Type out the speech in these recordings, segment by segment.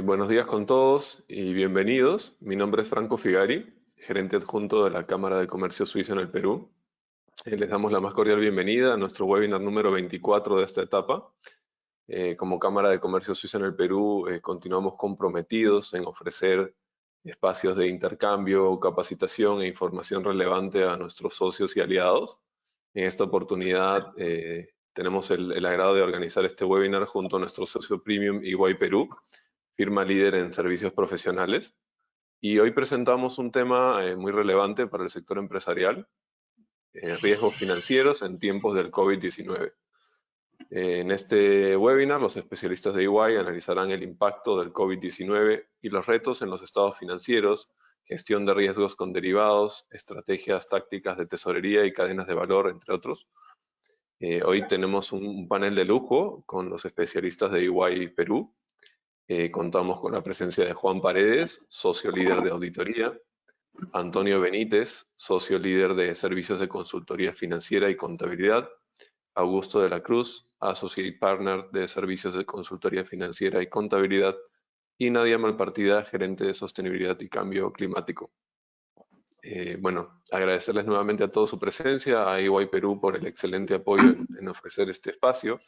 Buenos días con todos y bienvenidos. Mi nombre es Franco Figari, gerente adjunto de la Cámara de Comercio Suizo en el Perú. Les damos la más cordial bienvenida a nuestro webinar número 24 de esta etapa. Como Cámara de Comercio Suizo en el Perú, continuamos comprometidos en ofrecer espacios de intercambio, capacitación e información relevante a nuestros socios y aliados. En esta oportunidad tenemos el agrado de organizar este webinar junto a nuestro socio premium EY Perú, firma líder en servicios profesionales. Y hoy presentamos un tema muy relevante para el sector empresarial, riesgos financieros en tiempos del COVID-19. En este webinar, los especialistas de EY analizarán el impacto del COVID-19 y los retos en los estados financieros, gestión de riesgos con derivados, estrategias tácticas de tesorería y cadenas de valor, entre otros. Hoy tenemos un panel de lujo con los especialistas de EY Perú. Contamos con la presencia de Juan Paredes, socio líder de auditoría, Antonio Benítez, socio líder de servicios de consultoría financiera y contabilidad, Augusto de la Cruz, associate partner de servicios de consultoría financiera y contabilidad, y Nadia Malpartida, gerente de sostenibilidad y cambio climático. Agradecerles nuevamente a todos su presencia, a EY Perú por el excelente apoyo en ofrecer este espacio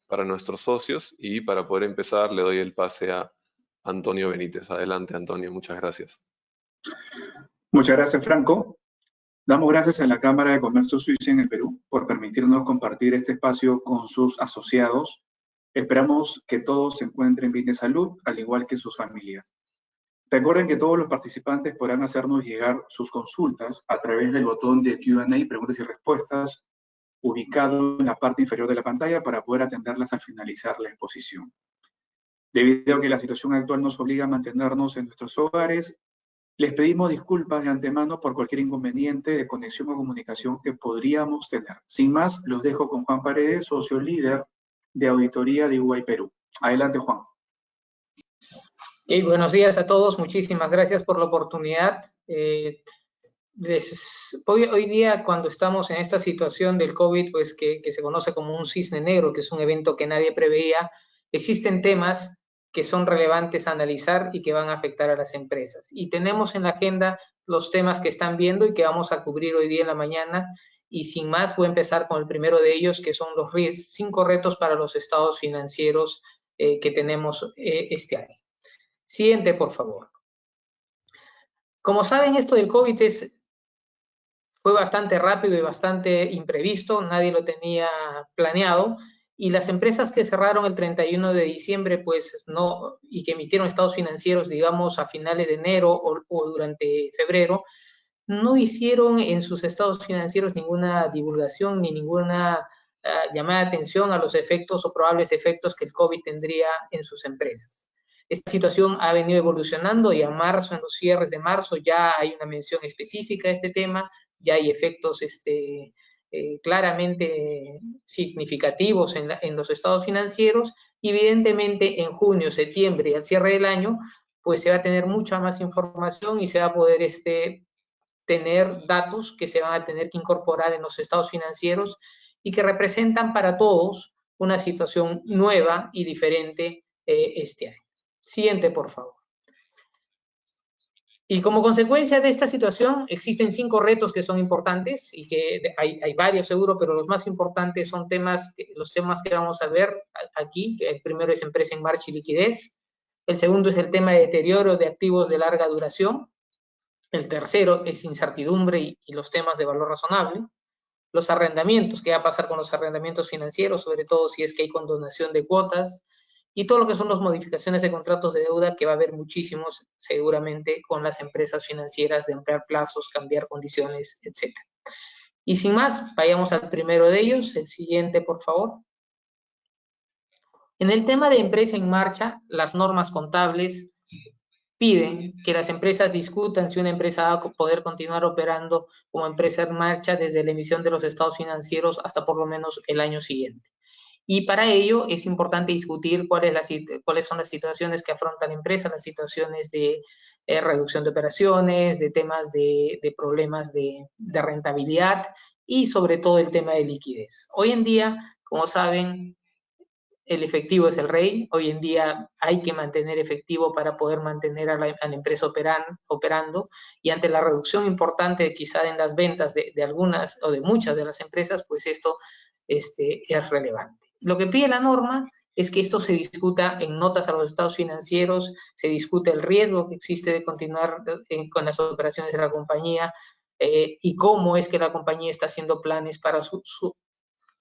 para nuestros socios, y para poder empezar le doy el pase a Antonio Benítez. Adelante, Antonio, muchas gracias. Muchas gracias, Franco. Damos gracias a la Cámara de Comercio Suiza en el Perú por permitirnos compartir este espacio con sus asociados. Esperamos que todos se encuentren bien de salud, al igual que sus familias. Recuerden que todos los participantes podrán hacernos llegar sus consultas a través del botón de Q&A, preguntas y respuestas, ubicado en la parte inferior de la pantalla para poder atenderlas al finalizar la exposición. Debido a que la situación actual nos obliga a mantenernos en nuestros hogares, les pedimos disculpas de antemano por cualquier inconveniente de conexión o comunicación que podríamos tener. Sin más, los dejo con Juan Paredes, socio líder de auditoría de EY Perú. Adelante, Juan. Buenos días a todos, muchísimas gracias por la oportunidad. Hoy día, cuando estamos en esta situación del COVID, pues que se conoce como un cisne negro, que es un evento que nadie preveía, existen temas que son relevantes a analizar y que van a afectar a las empresas. Y tenemos en la agenda los temas que están viendo y que vamos a cubrir hoy día en la mañana. Y sin más, voy a empezar con el primero de ellos, que son los 5 retos para los estados financieros que tenemos este año. Siguiente, por favor. Como saben, esto del COVID fue bastante rápido y bastante imprevisto, nadie lo tenía planeado, y las empresas que cerraron el 31 de diciembre, pues no, y que emitieron estados financieros, digamos, a finales de enero o durante febrero, no hicieron en sus estados financieros ninguna divulgación ni ninguna llamada de atención a los efectos o probables efectos que el COVID tendría en sus empresas. Esta situación ha venido evolucionando y a marzo, en los cierres de marzo, ya hay una mención específica de este tema, ya hay efectos claramente significativos en los estados financieros, y evidentemente en junio, septiembre y al cierre del año, pues se va a tener mucha más información y se va a poder tener datos que se van a tener que incorporar en los estados financieros y que representan para todos una situación nueva y diferente este año. Siguiente, por favor. Y como consecuencia de esta situación, existen 5 retos que son importantes y que hay varios seguro, pero los más importantes son los temas que vamos a ver aquí. El primero es empresa en marcha y liquidez. El segundo es el tema de deterioro de activos de larga duración. El tercero es incertidumbre y los temas de valor razonable. Los arrendamientos, qué va a pasar con los arrendamientos financieros, sobre todo si es que hay condonación de cuotas. Y todo lo que son las modificaciones de contratos de deuda, que va a haber muchísimos seguramente con las empresas financieras, de ampliar plazos, cambiar condiciones, etc. Y sin más, vayamos al primero de ellos. El siguiente, por favor. En el tema de empresa en marcha, las normas contables piden que las empresas discutan si una empresa va a poder continuar operando como empresa en marcha desde la emisión de los estados financieros hasta por lo menos el año siguiente. Y para ello es importante discutir cuáles son las situaciones que afronta la empresa, las situaciones de reducción de operaciones, de temas de problemas de rentabilidad y sobre todo el tema de liquidez. Hoy en día, como saben, el efectivo es el rey. Hoy en día hay que mantener efectivo para poder mantener a la empresa operando, y ante la reducción importante quizá en las ventas de algunas o de muchas de las empresas, pues esto es relevante. Lo que pide la norma es que esto se discuta en notas a los estados financieros, se discute el riesgo que existe de continuar con las operaciones de la compañía, y cómo es que la compañía está haciendo planes para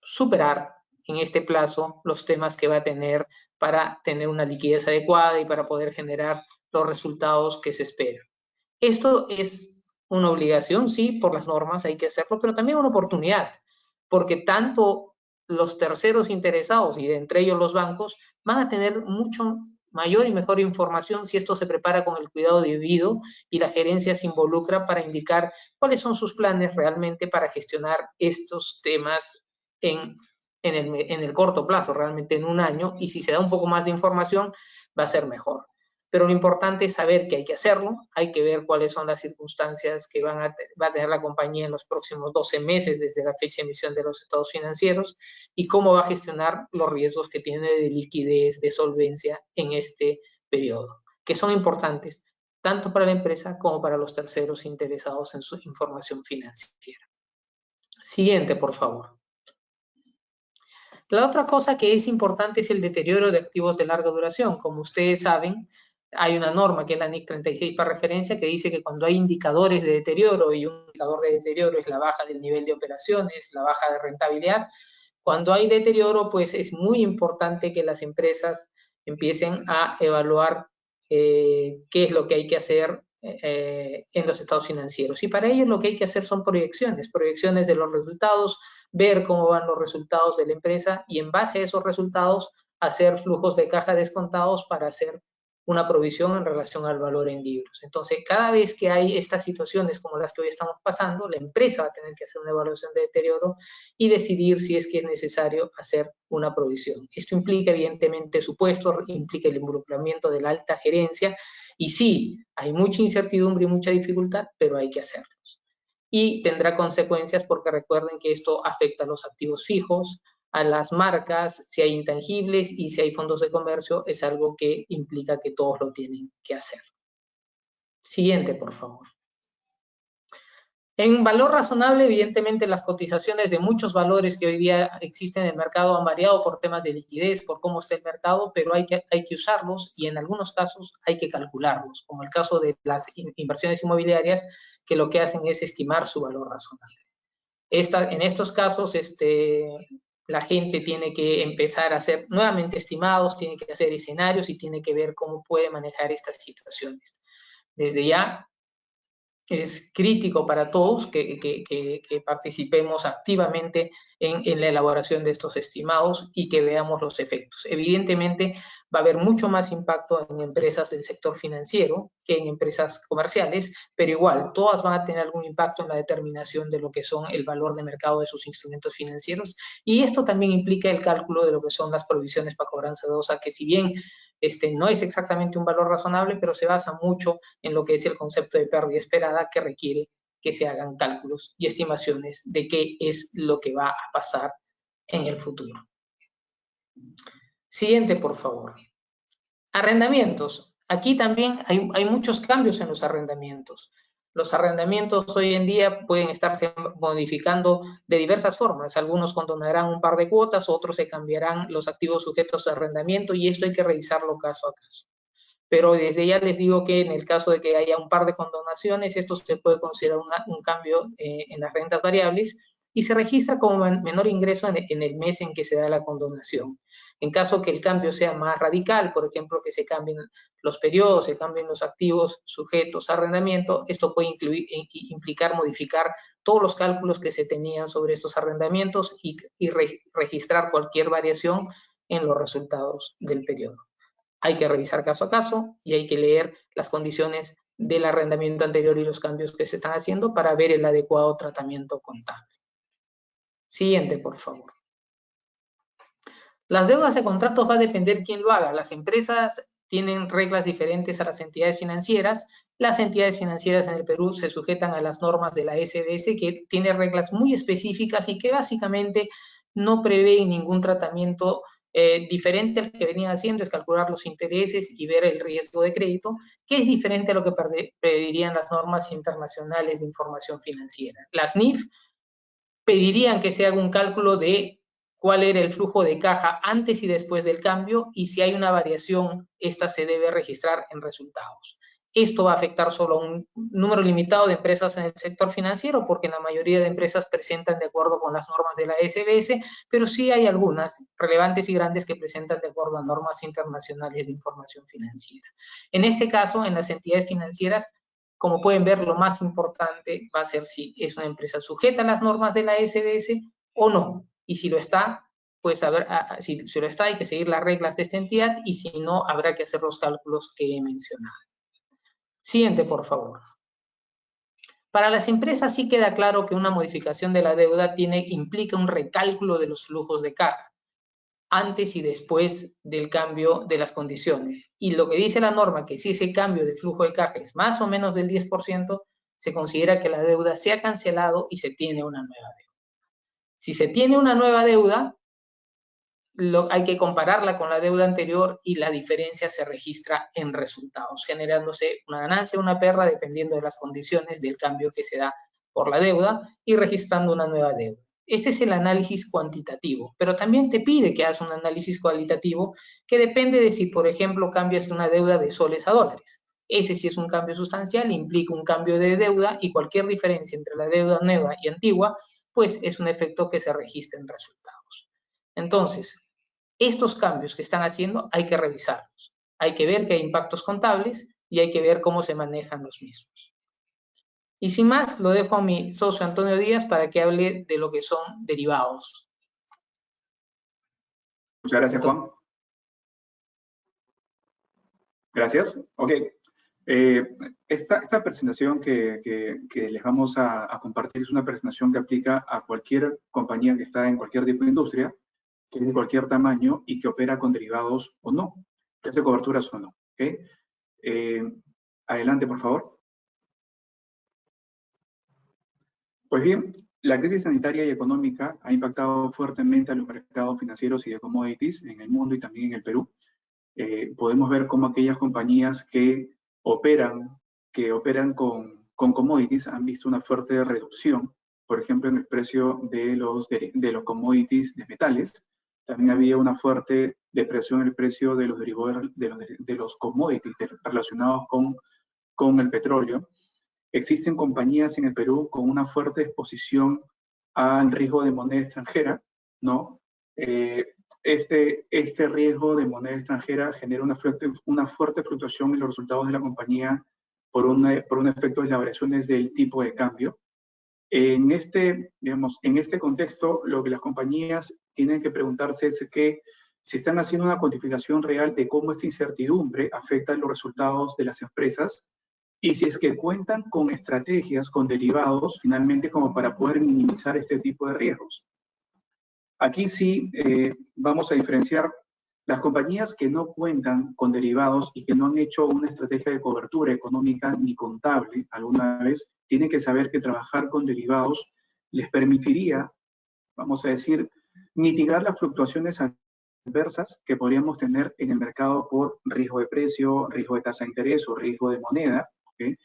superar en este plazo los temas que va a tener para tener una liquidez adecuada y para poder generar los resultados que se esperan. Esto es una obligación, sí, por las normas hay que hacerlo, pero también una oportunidad, porque tanto los terceros interesados y de entre ellos los bancos van a tener mucho mayor y mejor información si esto se prepara con el cuidado debido y la gerencia se involucra para indicar cuáles son sus planes realmente para gestionar estos temas en el corto plazo, realmente en un año, y si se da un poco más de información va a ser mejor. Pero lo importante es saber que hay que hacerlo, hay que ver cuáles son las circunstancias que va a tener la compañía en los próximos 12 meses desde la fecha de emisión de los estados financieros y cómo va a gestionar los riesgos que tiene de liquidez, de solvencia en este periodo, que son importantes tanto para la empresa como para los terceros interesados en su información financiera. Siguiente, por favor. La otra cosa que es importante es el deterioro de activos de larga duración. Como ustedes saben, hay una norma que es la NIC 36 para referencia que dice que cuando hay indicadores de deterioro, y un indicador de deterioro es la baja del nivel de operaciones, la baja de rentabilidad, cuando hay deterioro, pues es muy importante que las empresas empiecen a evaluar qué es lo que hay que hacer en los estados financieros. Y para ello lo que hay que hacer son proyecciones de los resultados, ver cómo van los resultados de la empresa y en base a esos resultados hacer flujos de caja descontados para hacer una provisión en relación al valor en libros. Entonces, cada vez que hay estas situaciones como las que hoy estamos pasando, la empresa va a tener que hacer una evaluación de deterioro y decidir si es que es necesario hacer una provisión. Esto implica, evidentemente, supuestos, implica el involucramiento de la alta gerencia, y sí, hay mucha incertidumbre y mucha dificultad, pero hay que hacerlos. Y tendrá consecuencias porque recuerden que esto afecta a los activos fijos, a las marcas, si hay intangibles y si hay fondos de comercio, es algo que implica que todos lo tienen que hacer. Siguiente, por favor. En valor razonable, evidentemente, las cotizaciones de muchos valores que hoy día existen en el mercado han variado por temas de liquidez, por cómo está el mercado, pero hay que usarlos y en algunos casos hay que calcularlos, como el caso de las inversiones inmobiliarias, que lo que hacen es estimar su valor razonable. En estos casos, la gente tiene que empezar a hacer nuevamente estimados, tiene que hacer escenarios y tiene que ver cómo puede manejar estas situaciones. Desde ya es crítico para todos que participemos activamente en la elaboración de estos estimados y que veamos los efectos. Evidentemente va a haber mucho más impacto en empresas del sector financiero que en empresas comerciales, pero igual todas van a tener algún impacto en la determinación de lo que son el valor de mercado de sus instrumentos financieros, y esto también implica el cálculo de lo que son las provisiones para cobranza dolosa, que si bien no es exactamente un valor razonable, pero se basa mucho en lo que es el concepto de pérdida esperada, que requiere que se hagan cálculos y estimaciones de qué es lo que va a pasar en el futuro. Siguiente, por favor. Arrendamientos. Aquí también hay muchos cambios en los arrendamientos. Los arrendamientos hoy en día pueden estarse modificando de diversas formas. Algunos condonarán un par de cuotas, otros se cambiarán los activos sujetos a arrendamiento, y esto hay que revisarlo caso a caso. Pero desde ya les digo que en el caso de que haya un par de condonaciones, esto se puede considerar un cambio en las rentas variables y se registra como menor ingreso en el mes en que se da la condonación. En caso que el cambio sea más radical, por ejemplo, que se cambien los periodos, se cambien los activos sujetos a arrendamiento, esto puede implicar modificar todos los cálculos que se tenían sobre estos arrendamientos y registrar cualquier variación en los resultados del periodo. Hay que revisar caso a caso y hay que leer las condiciones del arrendamiento anterior y los cambios que se están haciendo para ver el adecuado tratamiento contable. Siguiente, por favor. Las deudas de contratos va a depender quién lo haga. Las empresas tienen reglas diferentes a las entidades financieras. Las entidades financieras en el Perú se sujetan a las normas de la SDS, que tiene reglas muy específicas y que básicamente no prevén ningún tratamiento diferente al que venían haciendo es calcular los intereses y ver el riesgo de crédito, que es diferente a lo que pedirían las normas internacionales de información financiera. Las NIF pedirían que se haga un cálculo de cuál era el flujo de caja antes y después del cambio, y si hay una variación, esta se debe registrar en resultados. Esto va a afectar solo a un número limitado de empresas en el sector financiero, porque la mayoría de empresas presentan de acuerdo con las normas de la SBS, pero sí hay algunas relevantes y grandes que presentan de acuerdo a normas internacionales de información financiera. En este caso, en las entidades financieras, como pueden ver, lo más importante va a ser si es una empresa sujeta a las normas de la SBS o no. Y si lo está, pues a ver, si lo está, hay que seguir las reglas de esta entidad, y si no, habrá que hacer los cálculos que he mencionado. Siguiente, por favor. Para las empresas sí queda claro que una modificación de la deuda implica un recálculo de los flujos de caja, antes y después del cambio de las condiciones. Y lo que dice la norma, que si ese cambio de flujo de caja es más o menos del 10%, se considera que la deuda se ha cancelado y se tiene una nueva deuda. Si se tiene una nueva deuda, hay que compararla con la deuda anterior y la diferencia se registra en resultados, generándose una ganancia o una pérdida dependiendo de las condiciones del cambio que se da por la deuda y registrando una nueva deuda. Este es el análisis cuantitativo, pero también te pide que hagas un análisis cualitativo que depende de si, por ejemplo, cambias una deuda de soles a dólares. Ese sí es un cambio sustancial, implica un cambio de deuda, y cualquier diferencia entre la deuda nueva y antigua, pues es un efecto que se registra en resultados. Entonces, estos cambios que están haciendo hay que revisarlos. Hay que ver que hay impactos contables y hay que ver cómo se manejan los mismos. Y sin más, lo dejo a mi socio Antonio Díaz para que hable de lo que son derivados. Muchas gracias, Juan. Gracias. Ok. Esta presentación que les vamos a compartir es una presentación que aplica a cualquier compañía que está en cualquier tipo de industria, que es de cualquier tamaño y que opera con derivados o no, que hace coberturas o no. ¿Okay? Adelante, por favor. Pues bien, la crisis sanitaria y económica ha impactado fuertemente a los mercados financieros y de commodities en el mundo y también en el Perú. Podemos ver cómo aquellas compañías que operan con commodities han visto una fuerte reducción, por ejemplo, en el precio de los commodities de metales. También había una fuerte depresión en el precio de los derivados de los commodities relacionados con el petróleo. Existen compañías en el Perú con una fuerte exposición al riesgo de moneda extranjera, ¿no? Este riesgo de moneda extranjera genera una fuerte fluctuación en los resultados de la compañía por un efecto de las variaciones del tipo de cambio. En este contexto, lo que las compañías tienen que preguntarse es que si están haciendo una cuantificación real de cómo esta incertidumbre afecta los resultados de las empresas, y si es que cuentan con estrategias, con derivados, finalmente, como para poder minimizar este tipo de riesgos. Aquí sí vamos a diferenciar las compañías que no cuentan con derivados y que no han hecho una estrategia de cobertura económica ni contable alguna vez. Tienen que saber que trabajar con derivados les permitiría, vamos a decir, mitigar las fluctuaciones adversas que podríamos tener en el mercado por riesgo de precio, riesgo de tasa de interés o riesgo de moneda. ¿Okay?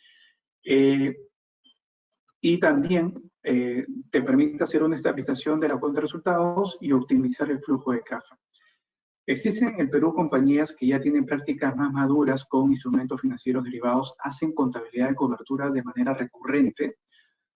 Y también te permite hacer una estabilización de la cuenta de resultados y optimizar el flujo de caja. Existen en el Perú compañías que ya tienen prácticas más maduras con instrumentos financieros derivados, hacen contabilidad de cobertura de manera recurrente,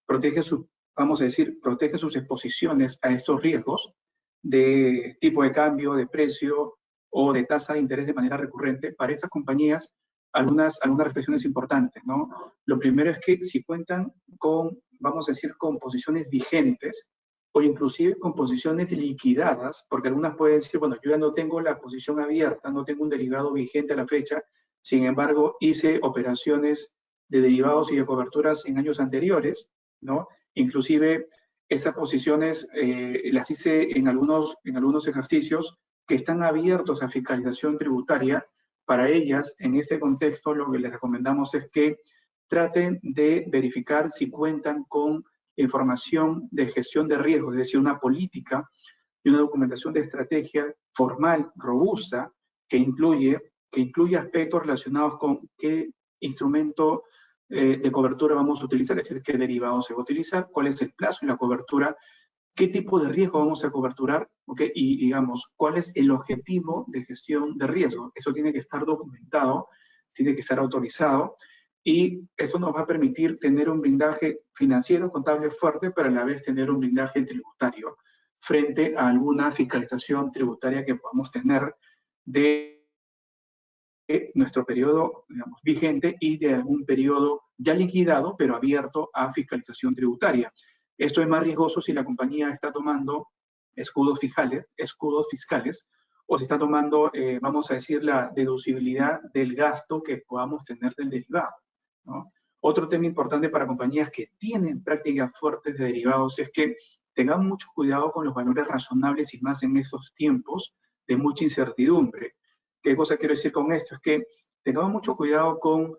protege sus exposiciones a estos riesgos de tipo de cambio, de precio o de tasa de interés de manera recurrente. Para estas compañías, algunas reflexiones importantes, ¿no? Lo primero es que si cuentan con, vamos a decir, con posiciones vigentes o inclusive con posiciones liquidadas, porque algunas pueden decir, bueno, yo ya no tengo la posición abierta, no tengo un derivado vigente a la fecha, sin embargo, hice operaciones de derivados y de coberturas en años anteriores, ¿no? Inclusive esas posiciones las hice en algunos ejercicios que están abiertos a fiscalización tributaria. Para ellas, en este contexto, lo que les recomendamos es que traten de verificar si cuentan con información de gestión de riesgos, es decir, una política y una documentación de estrategia formal, robusta, que incluye aspectos relacionados con qué instrumento de cobertura vamos a utilizar, es decir, qué derivado se va a utilizar, cuál es el plazo y la cobertura, qué tipo de riesgo vamos a coberturar, ¿okay? Y digamos, cuál es el objetivo de gestión de riesgo. Eso tiene que estar documentado, tiene que estar autorizado, y eso nos va a permitir tener un blindaje financiero, contable fuerte, pero a la vez tener un blindaje tributario frente a alguna fiscalización tributaria que podamos tener de nuestro periodo, digamos, vigente y de algún periodo ya liquidado, pero abierto a fiscalización tributaria. Esto es más riesgoso si la compañía está tomando escudos fiscales, o si está tomando, vamos a decir, la deducibilidad del gasto que podamos tener del derivado, ¿no? Otro tema importante para compañías que tienen prácticas fuertes de derivados es que tengan mucho cuidado con los valores razonables y más en estos tiempos de mucha incertidumbre. ¿Qué cosa quiero decir con esto? Es que tengamos mucho cuidado con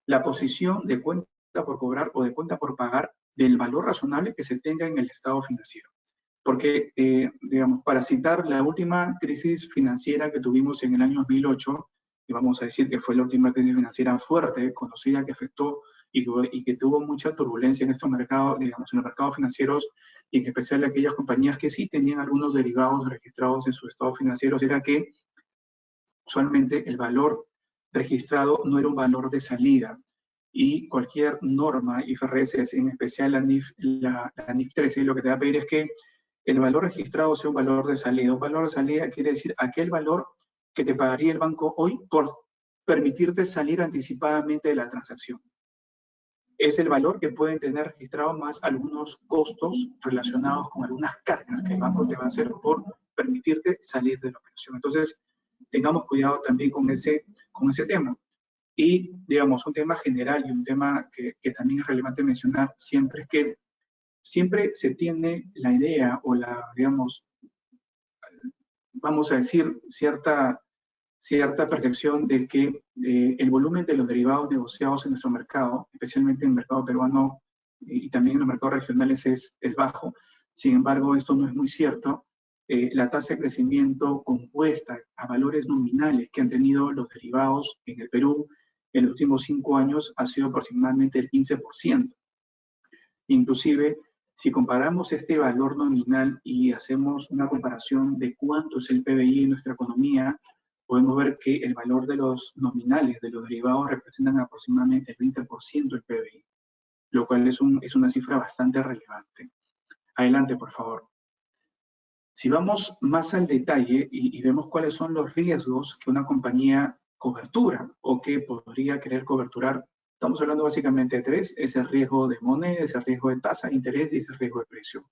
la posición de cuenta por cobrar o de cuenta por pagar del valor razonable que se tenga en el estado financiero. Porque, digamos, para citar la última crisis financiera que tuvimos en el año 2008, y vamos a decir que fue la última crisis financiera fuerte, conocida, que afectó y que tuvo mucha turbulencia en estos mercados, digamos, en los mercados financieros, y en especial aquellas compañías que sí tenían algunos derivados registrados en sus estados financieros, era que usualmente el valor registrado no era un valor de salida, y cualquier norma IFRS, en especial la NIF 13, lo que te va a pedir es que el valor registrado sea un valor de salida. Un valor de salida quiere decir aquel valor que te pagaría el banco hoy por permitirte salir anticipadamente de la transacción. Es el valor que pueden tener registrado más algunos costos relacionados con algunas cargas que el banco te va a hacer por permitirte salir de la operación. Entonces, tengamos cuidado también con ese tema. Y, digamos, un tema general y un tema que también es relevante mencionar siempre es que siempre se tiene la idea o digamos, vamos a decir, cierta percepción de que el volumen de los derivados negociados en nuestro mercado, especialmente en el mercado peruano y también en los mercados regionales, es bajo. Sin embargo, esto no es muy cierto. La tasa de crecimiento compuesta a valores nominales que han tenido los derivados en el Perú en los últimos 5 años ha sido aproximadamente el 15%. Inclusive, si comparamos este valor nominal y hacemos una comparación de cuánto es el PBI en nuestra economía, podemos ver que el valor de los nominales de los derivados representan aproximadamente el 20% del PBI, lo cual es una cifra bastante relevante. Adelante, por favor. Si vamos más al detalle y vemos cuáles son los riesgos que una compañía cobertura o que podría querer coberturar, estamos hablando básicamente de 3, es el riesgo de moneda, es el riesgo de tasa de interés y es el riesgo de precio.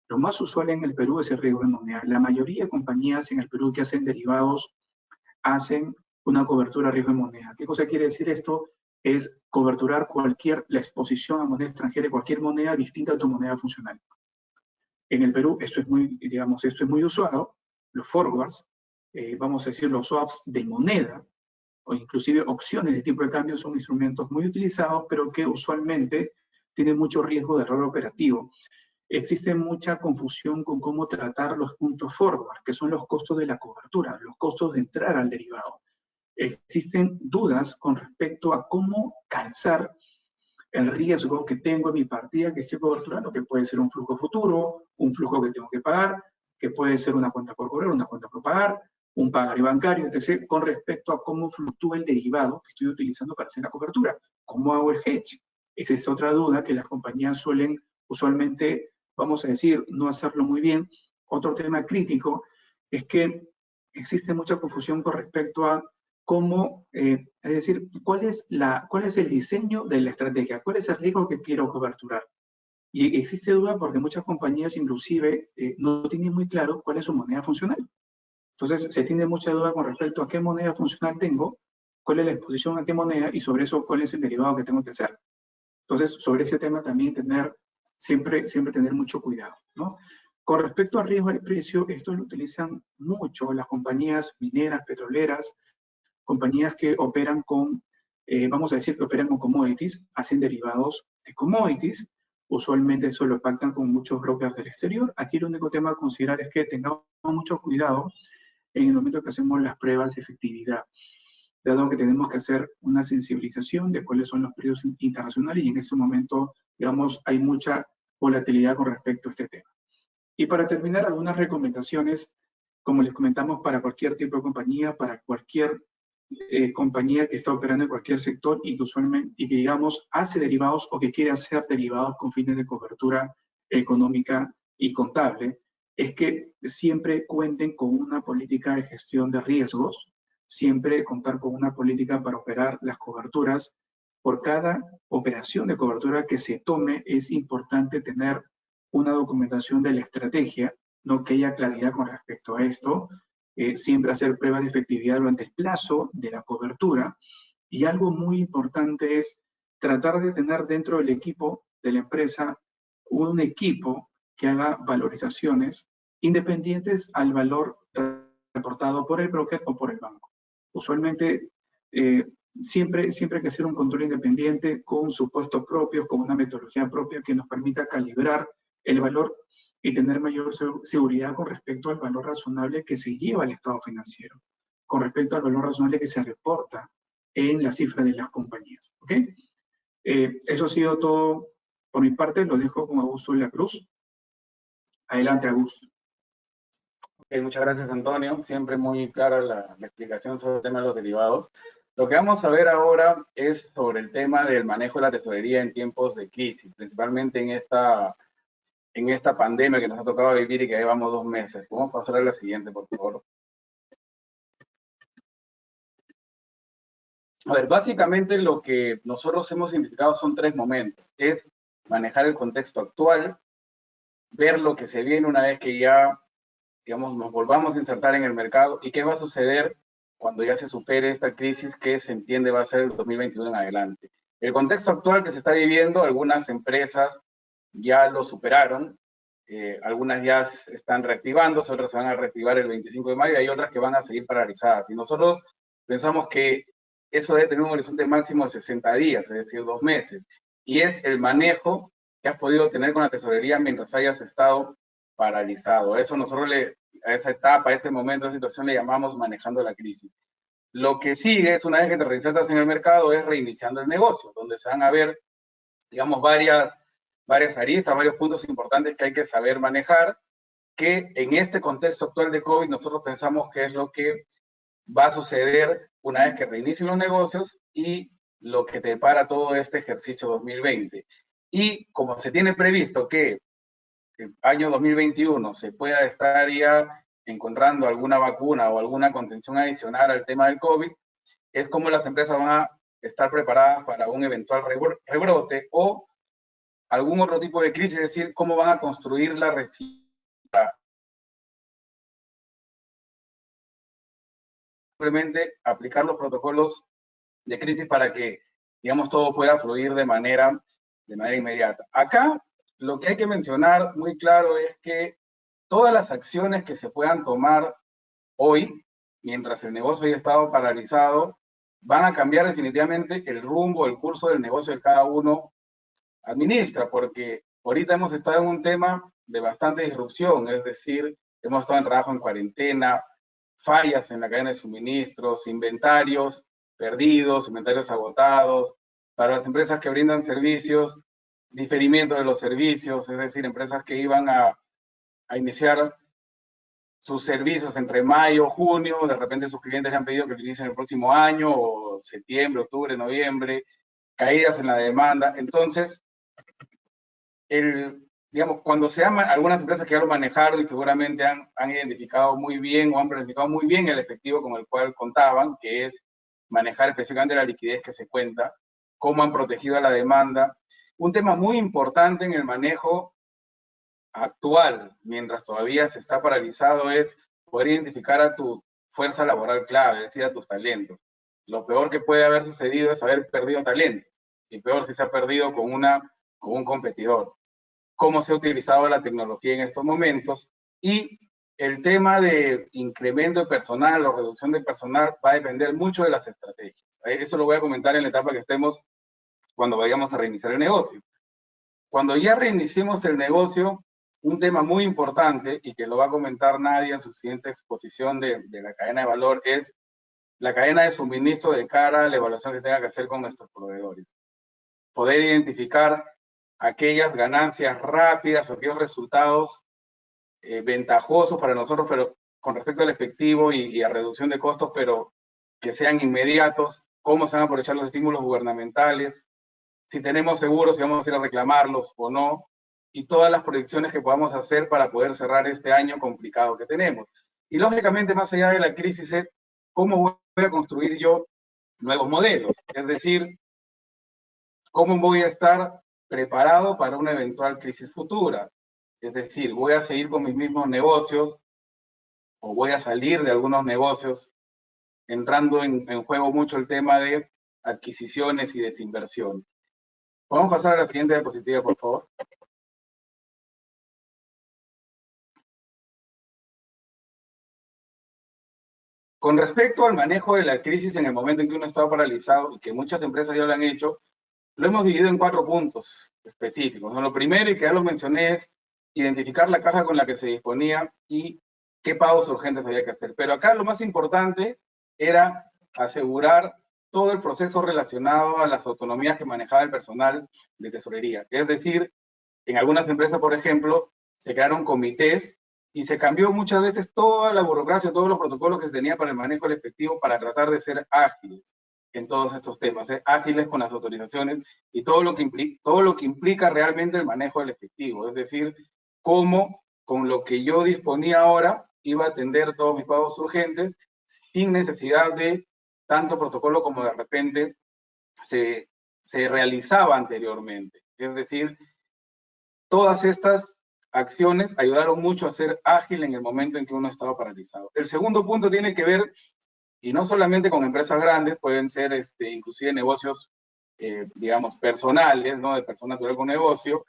Lo más usual en el Perú es el riesgo de moneda. La mayoría de compañías en el Perú que hacen derivados hacen una cobertura a riesgo de moneda. ¿Qué cosa quiere decir esto? Es coberturar la exposición a moneda extranjera, cualquier moneda distinta a tu moneda funcional. En el Perú esto es muy usado, los forwards, vamos a decir los swaps de moneda, o inclusive opciones de tipo de cambio son instrumentos muy utilizados, pero que usualmente tienen mucho riesgo de error operativo. Existe mucha confusión con cómo tratar los puntos forward, que son los costos de la cobertura, los costos de entrar al derivado. Existen dudas con respecto a cómo calzar el riesgo que tengo en mi partida que estoy coberturando, que puede ser un flujo futuro, un flujo que tengo que pagar, que puede ser una cuenta por cobrar, una cuenta por pagar, un pagaré bancario, etc., con respecto a cómo fluctúa el derivado que estoy utilizando para hacer la cobertura. ¿Cómo hago el hedge? Esa es otra duda que las compañías suelen usualmente, vamos a decir, no hacerlo muy bien. Otro tema crítico es que existe mucha confusión con respecto a cómo, es decir, cuál es el diseño de la estrategia, cuál es el riesgo que quiero coberturar. Y existe duda porque muchas compañías inclusive no tienen muy claro cuál es su moneda funcional. Entonces, se tiene mucha duda con respecto a qué moneda funcional tengo, cuál es la exposición a qué moneda y sobre eso cuál es el derivado que tengo que hacer. Entonces, sobre ese tema también siempre tener mucho cuidado, ¿no? Con respecto al riesgo de precio, esto lo utilizan mucho las compañías mineras, petroleras, compañías que operan con, vamos a decir que operan con commodities, hacen derivados de commodities, usualmente eso lo pactan con muchos brokers del exterior. Aquí el único tema a considerar es que tengamos mucho cuidado en el momento que hacemos las pruebas de efectividad, dado que tenemos que hacer una sensibilización de cuáles son los precios internacionales y en este momento, digamos, hay mucha volatilidad con respecto a este tema. Y para terminar, algunas recomendaciones, como les comentamos, para cualquier tipo de compañía, para cualquier compañía que está operando en cualquier sector y que usualmente, y que digamos, hace derivados o que quiere hacer derivados con fines de cobertura económica y contable, es que siempre cuenten con una política de gestión de riesgos, siempre contar con una política para operar las coberturas. Por cada operación de cobertura que se tome, es importante tener una documentación de la estrategia, ¿no? Que haya claridad con respecto a esto, siempre hacer pruebas de efectividad durante el plazo de la cobertura. Y algo muy importante es tratar de tener dentro del equipo de la empresa un equipo que haga valorizaciones independientes al valor reportado por el broker o por el banco. Usualmente, siempre hay que hacer un control independiente con supuestos propios, con una metodología propia que nos permita calibrar el valor y tener mayor seguridad con respecto al valor razonable que se lleva al estado financiero, con respecto al valor razonable que se reporta en la cifra de las compañías. ¿Ok? Eso ha sido todo por mi parte. Lo dejo con Augusto de la Cruz. Adelante, Augusto. Okay, muchas gracias, Antonio. Siempre muy clara la explicación sobre el tema de los derivados. Lo que vamos a ver ahora es sobre el tema del manejo de la tesorería en tiempos de crisis, principalmente en esta pandemia que nos ha tocado vivir y que llevamos 2 meses. Vamos a pasar a la siguiente, por favor. A ver, básicamente lo que nosotros hemos identificado son 3 momentos. Es manejar el contexto actual, ver lo que se viene una vez que ya, digamos, nos volvamos a insertar en el mercado y qué va a suceder cuando ya se supere esta crisis que se entiende va a ser el 2021 en adelante. El contexto actual que se está viviendo, algunas empresas ya lo superaron, algunas ya están reactivándose, otras se van a reactivar el 25 de mayo y hay otras que van a seguir paralizadas. Y nosotros pensamos que eso debe tener un horizonte máximo de 60 días, es decir, 2 meses. Y es el manejo que has podido tener con la tesorería mientras hayas estado paralizado. Eso nosotros a esa etapa, a ese momento, a esa situación le llamamos manejando la crisis. Lo que sigue es, una vez que te reinsertas en el mercado, es reiniciando el negocio, donde se van a ver, digamos, varias aristas, varios puntos importantes que hay que saber manejar, que en este contexto actual de COVID nosotros pensamos que es lo que va a suceder una vez que reinicien los negocios y lo que te depara todo este ejercicio 2020. Y como se tiene previsto que el año 2021 se pueda estar ya encontrando alguna vacuna o alguna contención adicional al tema del COVID, es como las empresas van a estar preparadas para un eventual rebrote o algún otro tipo de crisis, es decir, cómo van a construir la resiliencia. Simplemente aplicar los protocolos de crisis para que, digamos, todo pueda fluir de manera inmediata. Acá, lo que hay que mencionar muy claro es que todas las acciones que se puedan tomar hoy, mientras el negocio haya estado paralizado, van a cambiar definitivamente el rumbo, el curso del negocio que cada uno administra, porque ahorita hemos estado en un tema de bastante disrupción, es decir, hemos estado en trabajo en cuarentena, fallas en la cadena de suministros, inventarios perdidos, inventarios agotados, para las empresas que brindan servicios, diferimiento de los servicios, es decir, empresas que iban a iniciar sus servicios entre mayo, junio, de repente sus clientes le han pedido que lo inicien el próximo año, o septiembre, octubre, noviembre, caídas en la demanda. Entonces, digamos, cuando se llaman algunas empresas que ya lo manejaron y seguramente han identificado muy bien o han planificado muy bien el efectivo con el cual contaban, que es manejar específicamente la liquidez que se cuenta, cómo han protegido a la demanda. Un tema muy importante en el manejo actual, mientras todavía se está paralizado, es poder identificar a tu fuerza laboral clave, es decir, a tus talentos. Lo peor que puede haber sucedido es haber perdido talento, y peor si se ha perdido con un competidor. Cómo se ha utilizado la tecnología en estos momentos, y el tema de incremento de personal o reducción de personal va a depender mucho de las estrategias. Eso lo voy a comentar en la etapa que estemos cuando vayamos a reiniciar el negocio. Cuando ya reiniciemos el negocio, un tema muy importante, y que lo va a comentar Nadia en su siguiente exposición de la cadena de valor, es la cadena de suministro de cara a la evaluación que tenga que hacer con nuestros proveedores. Poder identificar aquellas ganancias rápidas o aquellos resultados ventajosos para nosotros, pero con respecto al efectivo y a reducción de costos, pero que sean inmediatos, cómo se van a aprovechar los estímulos gubernamentales, si tenemos seguros, si vamos a ir a reclamarlos o no, y todas las proyecciones que podamos hacer para poder cerrar este año complicado que tenemos. Y lógicamente, más allá de la crisis, es cómo voy a construir yo nuevos modelos, es decir, cómo voy a estar preparado para una eventual crisis futura. Es decir, voy a seguir con mis mismos negocios o voy a salir de algunos negocios, entrando en juego mucho el tema de adquisiciones y desinversiones. Vamos a pasar a la siguiente diapositiva, por favor. Con respecto al manejo de la crisis en el momento en que uno estaba paralizado, y que muchas empresas ya lo han hecho, lo hemos dividido en 4 puntos específicos, ¿no? Lo primero, y que ya lo mencioné, es identificar la caja con la que se disponía y qué pagos urgentes había que hacer. Pero acá lo más importante era asegurar todo el proceso relacionado a las autonomías que manejaba el personal de tesorería. Es decir, en algunas empresas, por ejemplo, se crearon comités y se cambió muchas veces toda la burocracia, todos los protocolos que se tenía para el manejo del efectivo para tratar de ser ágiles en todos estos temas, ágiles con las autorizaciones y todo lo que implica realmente el manejo del efectivo. Es decir, cómo con lo que yo disponía ahora iba a atender todos mis pagos urgentes sin necesidad de tanto protocolo como de repente se realizaba anteriormente. Es decir, todas estas acciones ayudaron mucho a ser ágil en el momento en que uno estaba paralizado. El segundo punto tiene que ver, y no solamente con empresas grandes, pueden ser inclusive negocios, digamos, personales, ¿no? De persona natural con negocio,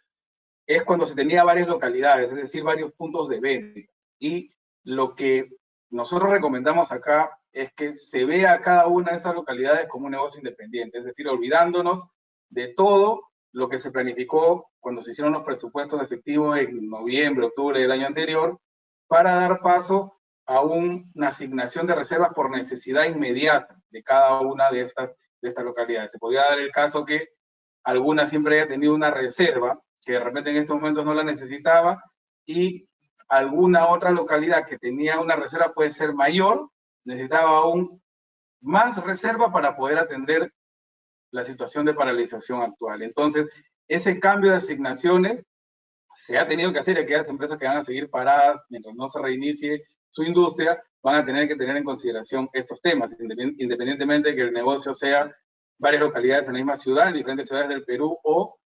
es cuando se tenía varias localidades, es decir, varios puntos de venta. Y lo que nosotros recomendamos acá es que se vea cada una de esas localidades como un negocio independiente, es decir, olvidándonos de todo lo que se planificó cuando se hicieron los presupuestos de efectivo en noviembre, octubre del año anterior, para dar paso a una asignación de reservas por necesidad inmediata de cada una de estas localidades. Se podía dar el caso que alguna siempre haya tenido una reserva, que de repente en estos momentos no la necesitaba, y alguna otra localidad que tenía una reserva puede ser mayor, necesitaba aún más reserva para poder atender la situación de paralización actual. Entonces, ese cambio de asignaciones se ha tenido que hacer, y aquellas empresas que van a seguir paradas mientras no se reinicie su industria van a tener que tener en consideración estos temas, independientemente de que el negocio sea varias localidades en la misma ciudad, en diferentes ciudades del Perú o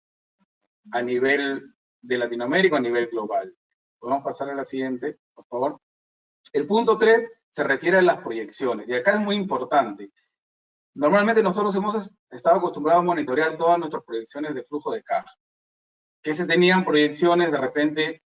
a nivel de Latinoamérica o a nivel global. Podemos pasar a la siguiente, por favor. El punto 3 se refiere a las proyecciones, y acá es muy importante. Normalmente nosotros hemos estado acostumbrados a monitorear todas nuestras proyecciones de flujo de caja, que se tenían proyecciones de repente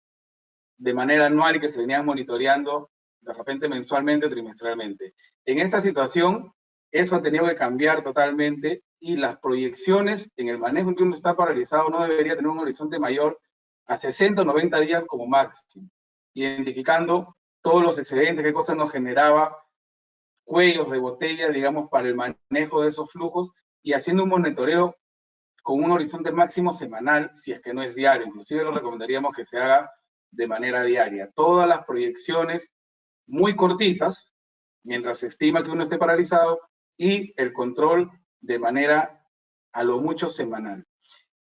de manera anual y que se venían monitoreando de repente mensualmente o trimestralmente. En esta situación, eso ha tenido que cambiar totalmente y las proyecciones en el manejo en que uno está paralizado no debería tener un horizonte mayor a 60 o 90 días como máximo, identificando todos los excedentes, qué cosas nos generaba, cuellos de botella, digamos, para el manejo de esos flujos y haciendo un monitoreo con un horizonte máximo semanal, si es que no es diario. Inclusive lo recomendaríamos que se haga de manera diaria. Todas las proyecciones muy cortitas, mientras se estima que uno esté paralizado, y el control de manera a lo mucho semanal.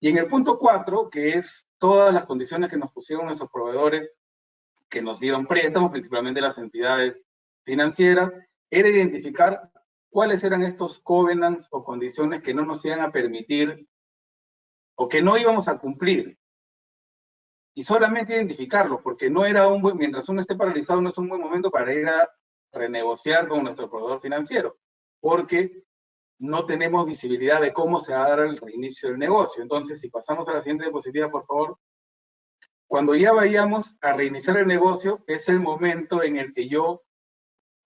Y en el punto 4, que es todas las condiciones que nos pusieron nuestros proveedores que nos dieron préstamos, principalmente las entidades financieras, era identificar cuáles eran estos covenants o condiciones que no nos iban a permitir o que no íbamos a cumplir. Y solamente identificarlos, porque no era un buen, mientras uno esté paralizado, no es un buen momento para ir a renegociar con nuestro proveedor financiero, porque no tenemos visibilidad de cómo se va a dar el reinicio del negocio. Entonces, si pasamos a la siguiente diapositiva, por favor. Cuando ya vayamos a reiniciar el negocio, es el momento en el que yo,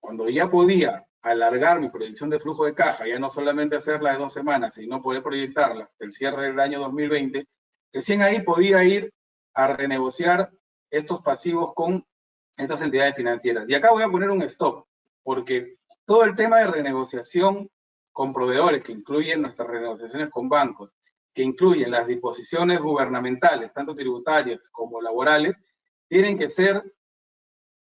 cuando ya podía alargar mi proyección de flujo de caja, ya no solamente hacerla de 2 semanas, sino poder proyectarla hasta el cierre del año 2020, recién ahí podía ir a renegociar estos pasivos con estas entidades financieras. Y acá voy a poner un stop, porque todo el tema de renegociación con proveedores, que incluyen nuestras renegociaciones con bancos, que incluyen las disposiciones gubernamentales, tanto tributarias como laborales, tienen que ser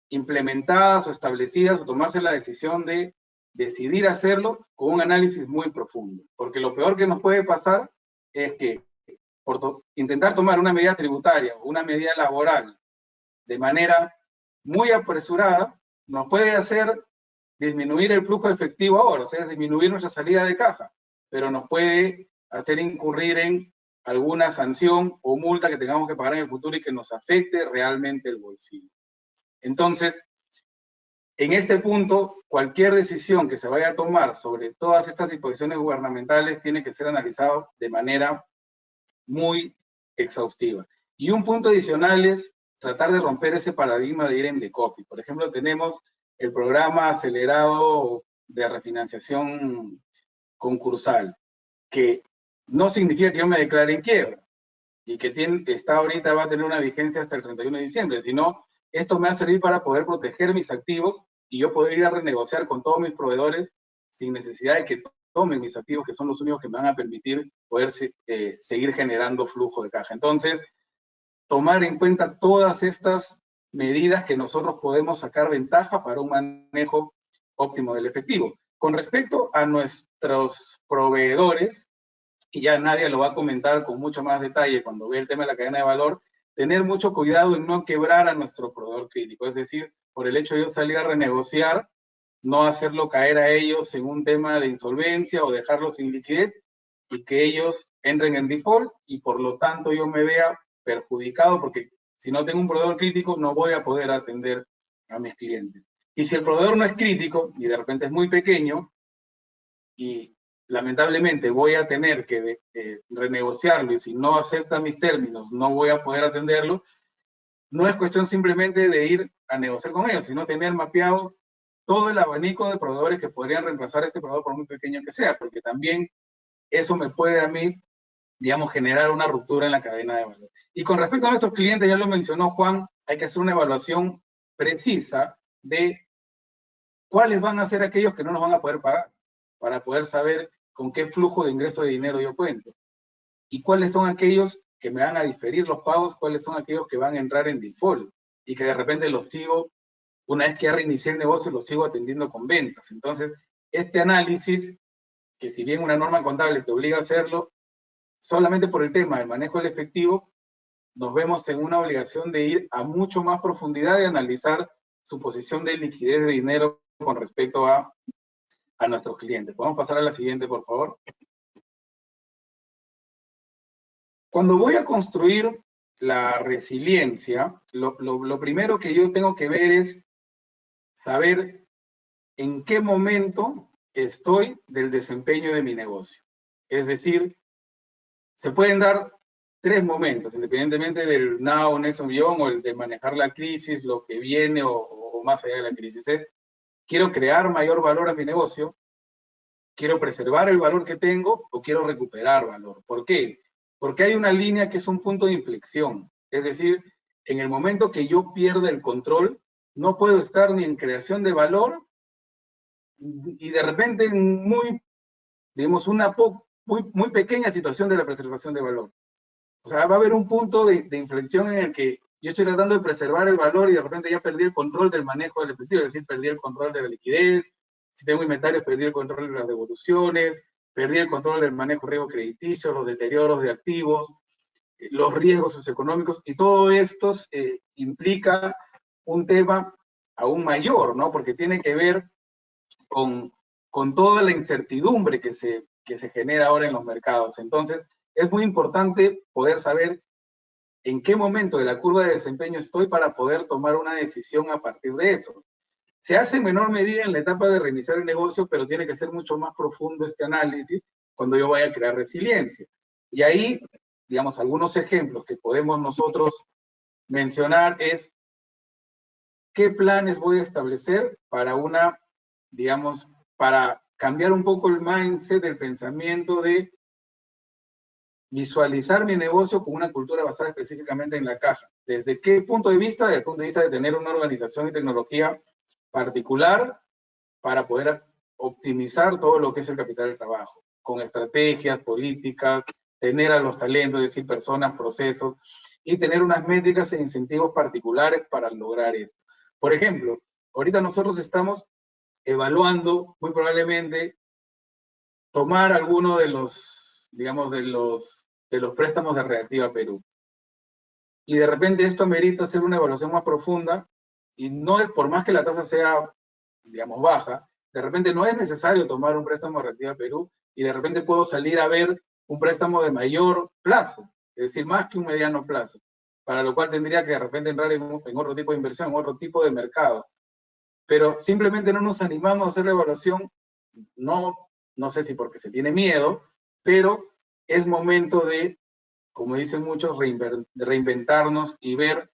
implementadas o establecidas o tomarse la decisión de decidir hacerlo con un análisis muy profundo. Porque lo peor que nos puede pasar es que por intentar tomar una medida tributaria o una medida laboral de manera muy apresurada, nos puede hacer disminuir el flujo efectivo ahora, o sea, disminuir nuestra salida de caja, pero nos puede hacer incurrir en alguna sanción o multa que tengamos que pagar en el futuro y que nos afecte realmente el bolsillo. Entonces, en este punto, cualquier decisión que se vaya a tomar sobre todas estas disposiciones gubernamentales tiene que ser analizado de manera muy exhaustiva. Y un punto adicional es tratar de romper ese paradigma de ir en decopy. Por ejemplo, tenemos el programa acelerado de refinanciación concursal, que no significa que yo me declare en quiebra y que está ahorita va a tener una vigencia hasta el 31 de diciembre, sino esto me va a servir para poder proteger mis activos y yo poder ir a renegociar con todos mis proveedores sin necesidad de que tomen mis activos, que son los únicos que me van a permitir poder seguir generando flujo de caja. Entonces, tomar en cuenta todas estas medidas que nosotros podemos sacar ventaja para un manejo óptimo del efectivo. Con respecto a nuestros proveedores, y ya nadie lo va a comentar con mucho más detalle cuando ve el tema de la cadena de valor, tener mucho cuidado en no quebrar a nuestro proveedor crítico, es decir, por el hecho de yo salir a renegociar, no hacerlo caer a ellos en un tema de insolvencia o dejarlos sin liquidez y que ellos entren en default y por lo tanto yo me vea perjudicado porque si no tengo un proveedor crítico no voy a poder atender a mis clientes. Y si el proveedor no es crítico y de repente es muy pequeño y lamentablemente voy a tener que renegociarlo y si no acepta mis términos no voy a poder atenderlo, no es cuestión simplemente de ir a negociar con ellos, sino tener mapeado todo el abanico de proveedores que podrían reemplazar a este proveedor por muy pequeño que sea, porque también eso me puede a mí, digamos, generar una ruptura en la cadena de valor. Y con respecto a nuestros clientes, ya lo mencionó Juan, hay que hacer una evaluación precisa de cuáles van a ser aquellos que no nos van a poder pagar, para poder saber con qué flujo de ingreso de dinero yo cuento. Y cuáles son aquellos que me van a diferir los pagos, cuáles son aquellos que van a entrar en default y que de repente los sigo, una vez que ya reinicié el negocio, los sigo atendiendo con ventas. Entonces, este análisis, que si bien una norma contable te obliga a hacerlo, solamente por el tema del manejo del efectivo, nos vemos en una obligación de ir a mucho más profundidad y analizar su posición de liquidez de dinero con respecto a nuestros clientes. ¿Podemos pasar a la siguiente, por favor? Cuando voy a construir la resiliencia, lo primero que yo tengo que ver es saber en qué momento estoy del desempeño de mi negocio. Es decir, se pueden dar tres momentos, independientemente del now, next and beyond, o el de manejar la crisis, lo que viene o más allá de la crisis. Es, quiero crear mayor valor a mi negocio, quiero preservar el valor que tengo o quiero recuperar valor. ¿Por qué? Porque hay una línea que es un punto de inflexión. Es decir, en el momento que yo pierda el control, no puedo estar ni en creación de valor y de repente en digamos, una muy pequeña situación de la preservación de valor. O sea, va a haber un punto de inflexión en el que yo estoy tratando de preservar el valor y de repente ya perdí el control del manejo del efectivo, es decir, perdí el control de la liquidez, si tengo inventarios, perdí el control de las devoluciones, perdí el control del manejo de riesgo crediticio, los deterioros de activos, los riesgos socioeconómicos, y todo esto implica un tema aún mayor, ¿no? Porque tiene que ver con toda la incertidumbre que se genera ahora en los mercados. Entonces, es muy importante poder saber en qué momento de la curva de desempeño estoy para poder tomar una decisión a partir de eso. Se hace en menor medida en la etapa de reiniciar el negocio, pero tiene que ser mucho más profundo este análisis cuando yo vaya a crear resiliencia. Y ahí, digamos, algunos ejemplos que podemos nosotros mencionar es qué planes voy a establecer para digamos, para cambiar un poco el mindset, el pensamiento de visualizar mi negocio con una cultura basada específicamente en la caja. ¿Desde qué punto de vista? Desde el punto de vista de tener una organización y tecnología particular para poder optimizar todo lo que es el capital de trabajo, con estrategias, políticas, tener a los talentos, es decir, personas, procesos, y tener unas métricas e incentivos particulares para lograr eso. Por ejemplo, ahorita nosotros estamos evaluando, muy probablemente, tomar alguno de los, digamos, de los préstamos de Reactiva Perú. Y de repente esto amerita hacer una evaluación más profunda, y no es, por más que la tasa sea, digamos, baja, de repente no es necesario tomar un préstamo de Reactiva Perú, y de repente puedo salir a ver un préstamo de mayor plazo, es decir, más que un mediano plazo, para lo cual tendría que de repente entrar en otro tipo de inversión, en otro tipo de mercado. Pero simplemente no nos animamos a hacer la evaluación, no sé si porque se tiene miedo, pero es momento de, como dicen muchos, reinventarnos y ver,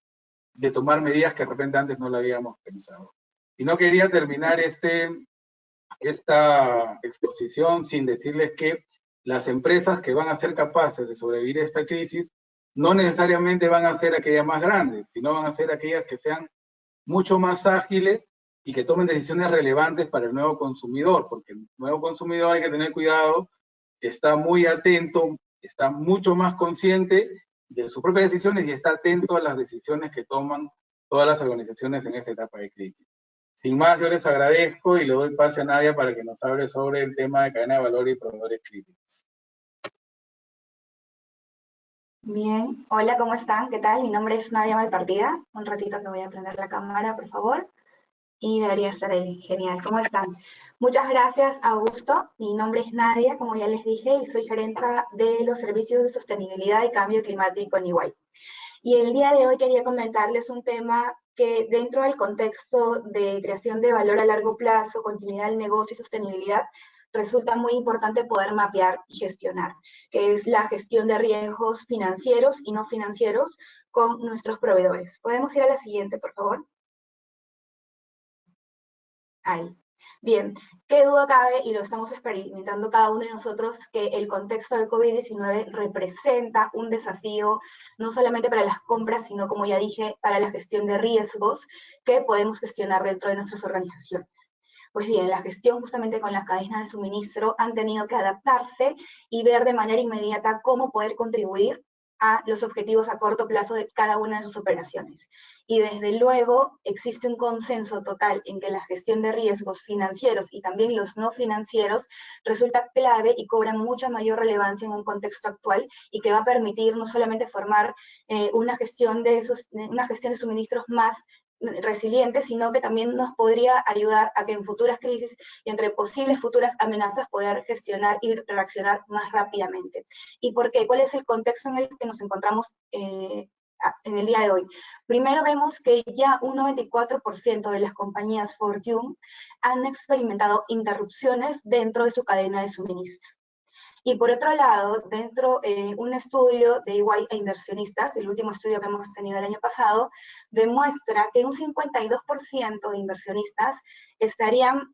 de tomar medidas que de repente antes no lo habíamos pensado. Y no quería terminar esta exposición sin decirles que las empresas que van a ser capaces de sobrevivir a esta crisis no necesariamente van a ser aquellas más grandes, sino van a ser aquellas que sean mucho más ágiles y que tomen decisiones relevantes para el nuevo consumidor, porque el nuevo consumidor, hay que tener cuidado, está muy atento, está mucho más consciente de sus propias decisiones y está atento a las decisiones que toman todas las organizaciones en esta etapa de crisis. Sin más, yo les agradezco y le doy pase a Nadia para que nos hable sobre el tema de cadena de valor y proveedores críticos. Bien, hola, ¿cómo están? ¿Qué tal? Mi nombre es Nadia Malpartida. Un ratito que voy a prender la cámara, por favor. Y debería estar ahí. Genial, ¿cómo están? Muchas gracias, Augusto. Mi nombre es Nadia, como ya les dije, y soy gerente de los servicios de sostenibilidad y cambio climático en EY. Y el día de hoy quería comentarles un tema que dentro del contexto de creación de valor a largo plazo, continuidad del negocio y sostenibilidad, resulta muy importante poder mapear y gestionar, que es la gestión de riesgos financieros y no financieros con nuestros proveedores. ¿Podemos ir a la siguiente, por favor? Ahí. Bien, qué duda cabe, y lo estamos experimentando cada uno de nosotros, que el contexto del COVID-19 representa un desafío no solamente para las compras, sino, como ya dije, para la gestión de riesgos que podemos gestionar dentro de nuestras organizaciones. Pues bien, la gestión justamente con las cadenas de suministro han tenido que adaptarse y ver de manera inmediata cómo poder contribuir a los objetivos a corto plazo de cada una de sus operaciones. Y desde luego existe un consenso total en que la gestión de riesgos financieros y también los no financieros resulta clave y cobra mucha mayor relevancia en un contexto actual, y que va a permitir no solamente formar una gestión de suministros más resiliente, sino que también nos podría ayudar a que en futuras crisis y entre posibles futuras amenazas poder gestionar y reaccionar más rápidamente. ¿Y por qué? ¿Cuál es el contexto en el que nos encontramos en el día de hoy? Primero vemos que ya un 94% de las compañías Fortune han experimentado interrupciones dentro de su cadena de suministro. Y por otro lado, dentro de un estudio de EY e inversionistas, el último estudio que hemos tenido el año pasado, demuestra que un 52% de inversionistas descartarían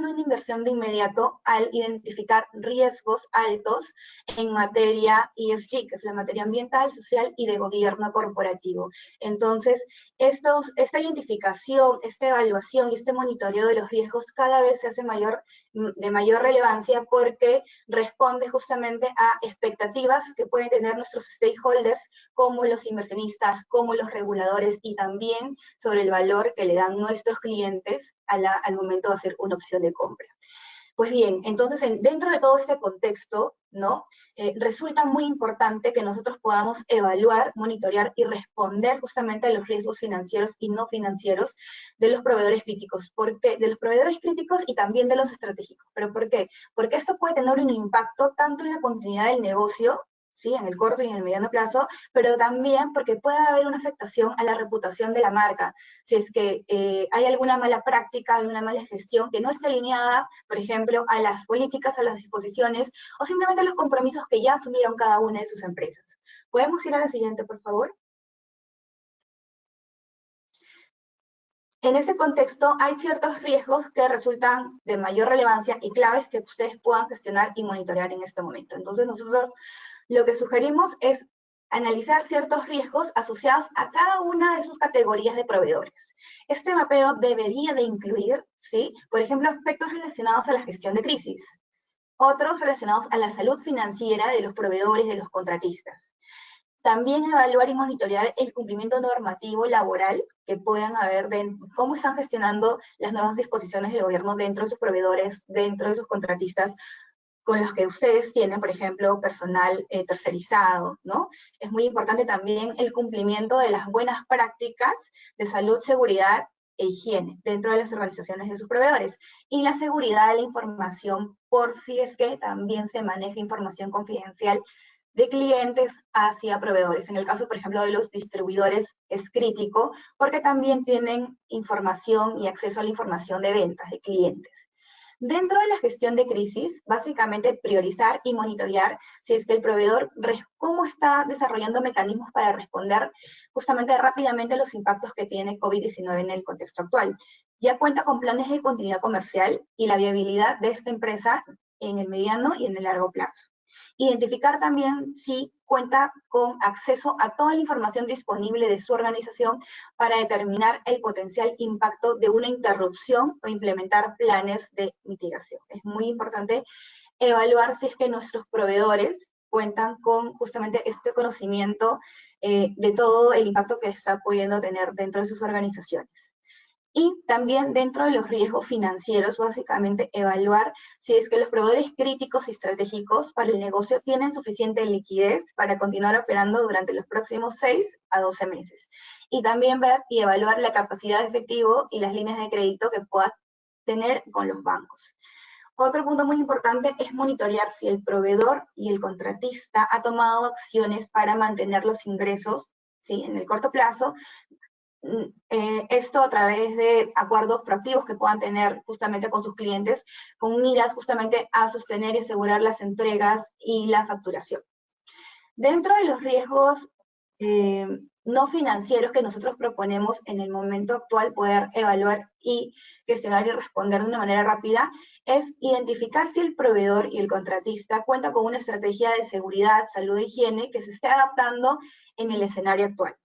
una inversión de inmediato al identificar riesgos altos en materia ESG, que es la materia ambiental, social y de gobierno corporativo. Entonces, esta identificación, esta evaluación y este monitoreo de los riesgos cada vez se hace de mayor relevancia, porque responde justamente a expectativas que pueden tener nuestros stakeholders, como los inversionistas, como los reguladores, y también sobre el valor que le dan nuestros clientes al momento de hacer una opción de compra. Pues bien, entonces dentro de todo este contexto, ¿no? Resulta muy importante que nosotros podamos evaluar, monitorear y responder justamente a los riesgos financieros y no financieros de los proveedores críticos. De los proveedores críticos y también de los estratégicos. ¿Pero por qué? Porque esto puede tener un impacto tanto en la continuidad del negocio, ¿sí?, en el corto y en el mediano plazo, pero también porque puede haber una afectación a la reputación de la marca. Si es que hay alguna mala práctica, alguna mala gestión que no esté alineada, por ejemplo, a las políticas, a las disposiciones, o simplemente a los compromisos que ya asumieron cada una de sus empresas. ¿Podemos ir a la siguiente, por favor? En ese contexto hay ciertos riesgos que resultan de mayor relevancia y claves que ustedes puedan gestionar y monitorear en este momento. Entonces nosotros lo que sugerimos es analizar ciertos riesgos asociados a cada una de sus categorías de proveedores. Este mapeo debería de incluir, ¿sí?, por ejemplo, aspectos relacionados a la gestión de crisis, otros relacionados a la salud financiera de los proveedores, de los contratistas. También evaluar y monitorear el cumplimiento normativo laboral que puedan haber, de cómo están gestionando las nuevas disposiciones del gobierno dentro de sus proveedores, dentro de sus contratistas, con los que ustedes tienen, por ejemplo, personal tercerizado, ¿no? Es muy importante también el cumplimiento de las buenas prácticas de salud, seguridad e higiene dentro de las organizaciones de sus proveedores. Y la seguridad de la información, por si es que también se maneja información confidencial de clientes hacia proveedores. En el caso, por ejemplo, de los distribuidores es crítico porque también tienen información y acceso a la información de ventas de clientes. Dentro de la gestión de crisis, básicamente priorizar y monitorear si es que el proveedor cómo está desarrollando mecanismos para responder justamente rápidamente a los impactos que tiene COVID-19 en el contexto actual. Ya cuenta con planes de continuidad comercial y la viabilidad de esta empresa en el mediano y en el largo plazo. Identificar también si cuenta con acceso a toda la información disponible de su organización para determinar el potencial impacto de una interrupción o implementar planes de mitigación. Es muy importante evaluar si es que nuestros proveedores cuentan con justamente este conocimiento de todo el impacto que está pudiendo tener dentro de sus organizaciones. Y también dentro de los riesgos financieros, básicamente evaluar si es que los proveedores críticos y estratégicos para el negocio tienen suficiente liquidez para continuar operando durante los próximos 6 a 12 meses. Y también ver y evaluar la capacidad de efectivo y las líneas de crédito que pueda tener con los bancos. Otro punto muy importante es monitorear si el proveedor y el contratista ha tomado acciones para mantener los ingresos, ¿sí?, en el corto plazo. Esto a través de acuerdos proactivos que puedan tener justamente con sus clientes, con miras justamente a sostener y asegurar las entregas y la facturación. Dentro de los riesgos no financieros que nosotros proponemos en el momento actual poder evaluar y gestionar y responder de una manera rápida, es identificar si el proveedor y el contratista cuenta con una estrategia de seguridad, salud e higiene que se esté adaptando en el escenario actual.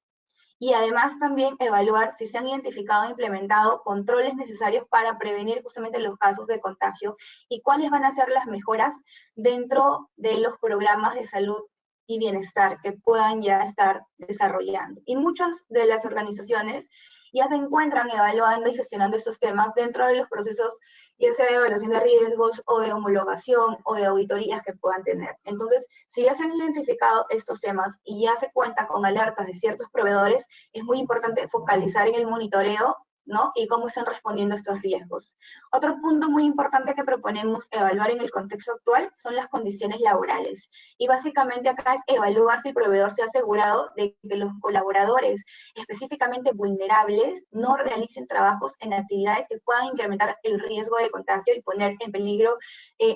Y además también evaluar si se han identificado e implementado controles necesarios para prevenir justamente los casos de contagio y cuáles van a ser las mejoras dentro de los programas de salud y bienestar que puedan ya estar desarrollando. Y muchas de las organizaciones ya se encuentran evaluando y gestionando estos temas dentro de los procesos, ya sea de evaluación de riesgos o de homologación o de auditorías que puedan tener. Entonces, si ya se han identificado estos temas y ya se cuenta con alertas de ciertos proveedores, es muy importante focalizar en el monitoreo, ¿no?, y cómo están respondiendo a estos riesgos. Otro punto muy importante que proponemos evaluar en el contexto actual son las condiciones laborales. Y básicamente acá es evaluar si el proveedor se ha asegurado de que los colaboradores específicamente vulnerables no realicen trabajos en actividades que puedan incrementar el riesgo de contagio y poner en peligro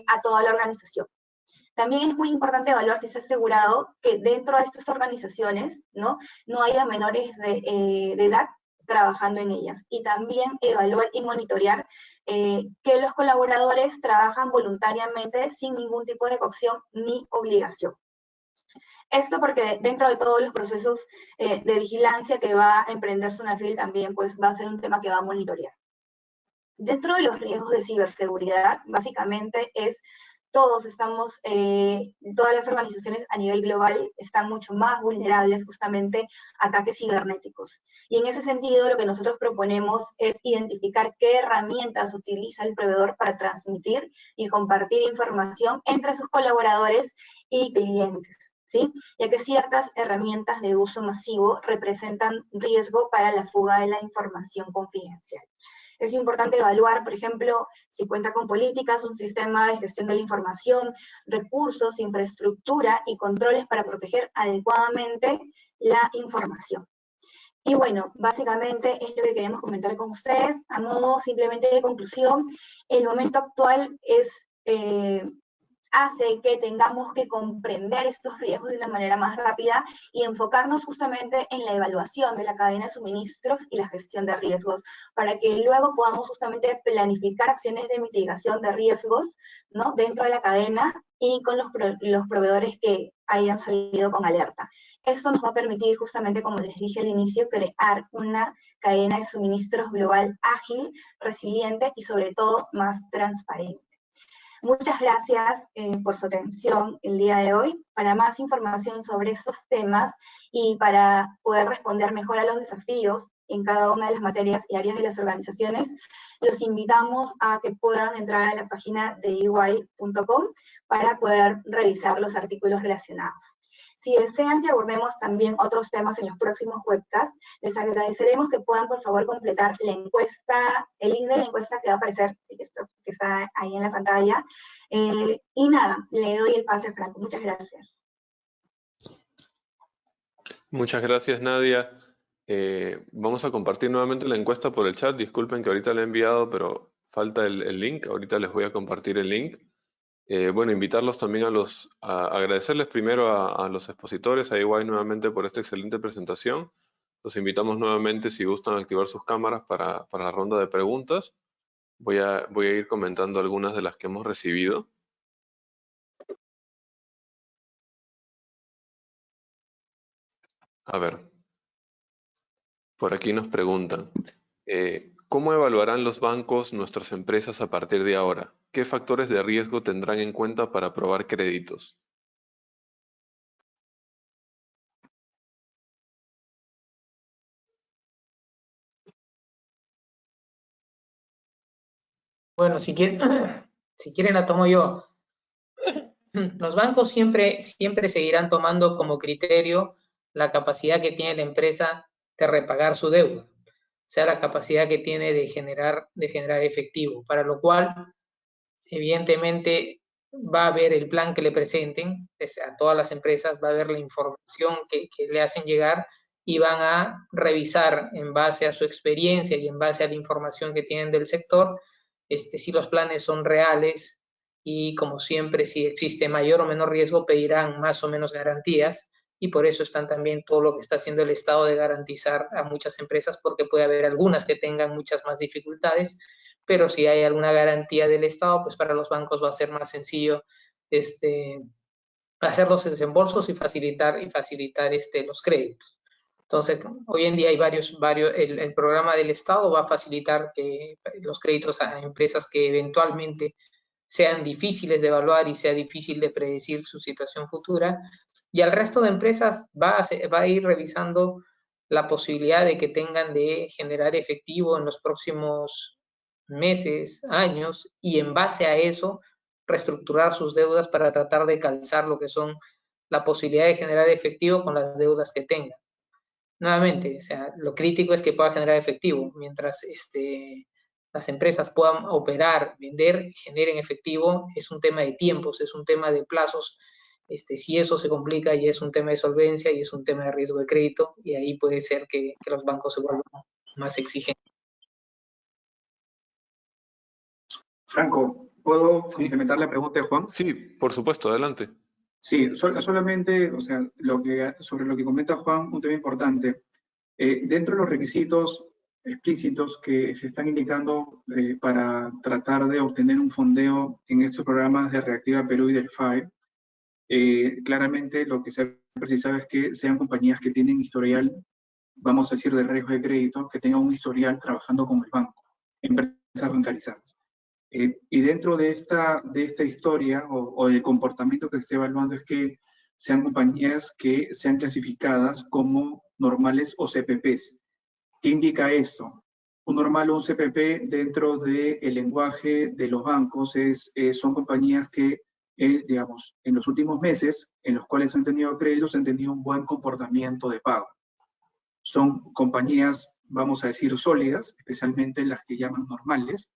a toda la organización. También es muy importante evaluar si se ha asegurado que dentro de estas organizaciones no haya menores de edad trabajando en ellas. Y también evaluar y monitorear que los colaboradores trabajan voluntariamente sin ningún tipo de coacción ni obligación. Esto porque dentro de todos los procesos de vigilancia que va a emprender Sunafil también pues va a ser un tema que va a monitorear. Dentro de los riesgos de ciberseguridad, básicamente es todas las organizaciones a nivel global están mucho más vulnerables justamente a ataques cibernéticos. Y en ese sentido, lo que nosotros proponemos es identificar qué herramientas utiliza el proveedor para transmitir y compartir información entre sus colaboradores y clientes, ¿sí? Ya que ciertas herramientas de uso masivo representan riesgo para la fuga de la información confidencial. Es importante evaluar, por ejemplo, si cuenta con políticas, un sistema de gestión de la información, recursos, infraestructura y controles para proteger adecuadamente la información. Y bueno, básicamente es lo que queremos comentar con ustedes. A modo simplemente de conclusión, el momento actual es hace que tengamos que comprender estos riesgos de una manera más rápida y enfocarnos justamente en la evaluación de la cadena de suministros y la gestión de riesgos, para que luego podamos justamente planificar acciones de mitigación de riesgos, ¿no?, dentro de la cadena y con los proveedores que hayan salido con alerta. Esto nos va a permitir justamente, como les dije al inicio, crear una cadena de suministros global ágil, resiliente y sobre todo más transparente. Muchas gracias por su atención el día de hoy. Para más información sobre estos temas y para poder responder mejor a los desafíos en cada una de las materias y áreas de las organizaciones, los invitamos a que puedan entrar a la página de ey.com para poder revisar los artículos relacionados. Si desean que abordemos también otros temas en los próximos webcasts, les agradeceremos que puedan, por favor, completar la encuesta, el link de la encuesta que va a aparecer, que está ahí en la pantalla. Y nada, le doy el pase a Franco. Muchas gracias. Muchas gracias, Nadia. Vamos a compartir nuevamente la encuesta por el chat. Disculpen que ahorita la he enviado, pero falta el link. Ahorita les voy a compartir el link. Bueno, invitarlos también a agradecerles primero a los expositores, a EY nuevamente por esta excelente presentación. Los invitamos nuevamente, si gustan, a activar sus cámaras para la ronda de preguntas. Voy a ir comentando algunas de las que hemos recibido. A ver, por aquí nos preguntan, ¿cómo evaluarán los bancos nuestras empresas a partir de ahora? ¿Qué factores de riesgo tendrán en cuenta para aprobar créditos? Bueno, si quieren la tomo yo. Los bancos siempre seguirán tomando como criterio la capacidad que tiene la empresa de repagar su deuda, o sea, la capacidad que tiene de generar efectivo, para lo cual, evidentemente, va a ver el plan que le presenten a todas las empresas, va a ver la información que le hacen llegar y van a revisar en base a su experiencia y en base a la información que tienen del sector, si los planes son reales, y como siempre, si existe mayor o menor riesgo, pedirán más o menos garantías, y por eso están también todo lo que está haciendo el Estado de garantizar a muchas empresas, porque puede haber algunas que tengan muchas más dificultades, pero si hay alguna garantía del Estado, pues para los bancos va a ser más sencillo hacer los desembolsos y facilitar los créditos. Entonces, hoy en día hay el programa del Estado va a facilitar que los créditos a empresas que eventualmente sean difíciles de evaluar y sea difícil de predecir su situación futura, y al resto de empresas va a ir revisando la posibilidad de que tengan de generar efectivo en los próximos meses, años, y en base a eso reestructurar sus deudas para tratar de calzar lo que son la posibilidad de generar efectivo con las deudas que tengan. Nuevamente, o sea, lo crítico es que pueda generar efectivo, mientras las empresas puedan operar, vender, generen efectivo, es un tema de tiempos, es un tema de plazos. Si eso se complica, ya es un tema de solvencia y es un tema de riesgo de crédito, y ahí puede ser que los bancos se vuelvan más exigentes. Franco, ¿puedo complementar la pregunta de Juan? Sí, por supuesto, adelante. Sí, solamente, o sea, sobre lo que comenta Juan, un tema importante. Dentro de los requisitos explícitos que se están indicando para tratar de obtener un fondeo en estos programas de Reactiva Perú y del FAE, claramente lo que se ha precisado es que sean compañías que tienen historial, vamos a decir, de riesgo de crédito, que tengan un historial trabajando con el banco, empresas bancarizadas. Y dentro de esta historia o del comportamiento que se está evaluando es que sean compañías que sean clasificadas como normales o CPPs. ¿Qué indica esto? Un normal o un CPP dentro del lenguaje de los bancos son compañías que, digamos, en los últimos meses, en los cuales han tenido créditos, han tenido un buen comportamiento de pago. Son compañías, vamos a decir, sólidas, especialmente las que llaman normales.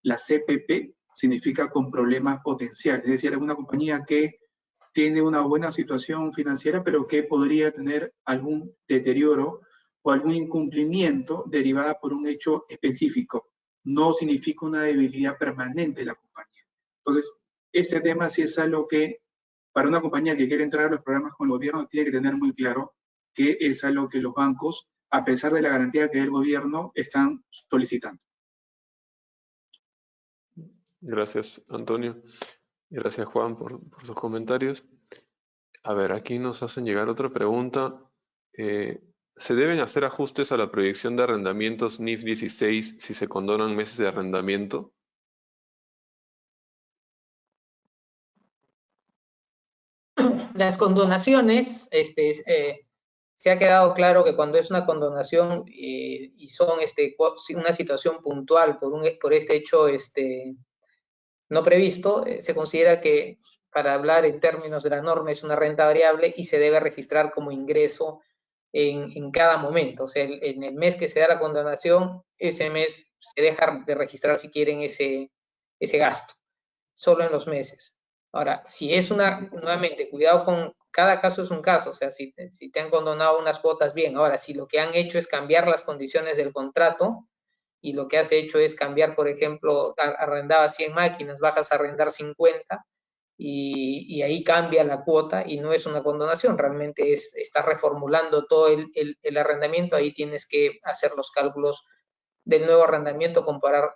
La CPP significa con problemas potenciales, es decir, es una compañía que tiene una buena situación financiera, pero que podría tener algún deterioro o algún incumplimiento derivada por un hecho específico. No significa una debilidad permanente de la compañía. Entonces, este tema sí es algo que para una compañía que quiere entrar a los programas con el gobierno tiene que tener muy claro que es algo que los bancos, a pesar de la garantía que el gobierno, están solicitando. Gracias, Antonio. Gracias, Juan, por sus comentarios. A ver, aquí nos hacen llegar otra pregunta. ¿Se deben hacer ajustes a la proyección de arrendamientos NIF 16 si se condonan meses de arrendamiento? Las condonaciones, se ha quedado claro que cuando es una condonación y son una situación puntual por este hecho no previsto, se considera que, para hablar en términos de la norma, es una renta variable y se debe registrar como ingreso en cada momento. O sea, en el mes que se da la condonación, ese mes se deja de registrar, si quieren, ese gasto, solo en los meses. Ahora, si es nuevamente, cuidado con, cada caso es un caso, o sea, si te han condonado unas cuotas, bien. Ahora, si lo que han hecho es cambiar las condiciones del contrato, y lo que has hecho es cambiar, por ejemplo, arrendabas 100 máquinas, bajas a arrendar 50, y ahí cambia la cuota y no es una condonación, realmente estás reformulando todo el arrendamiento, ahí tienes que hacer los cálculos del nuevo arrendamiento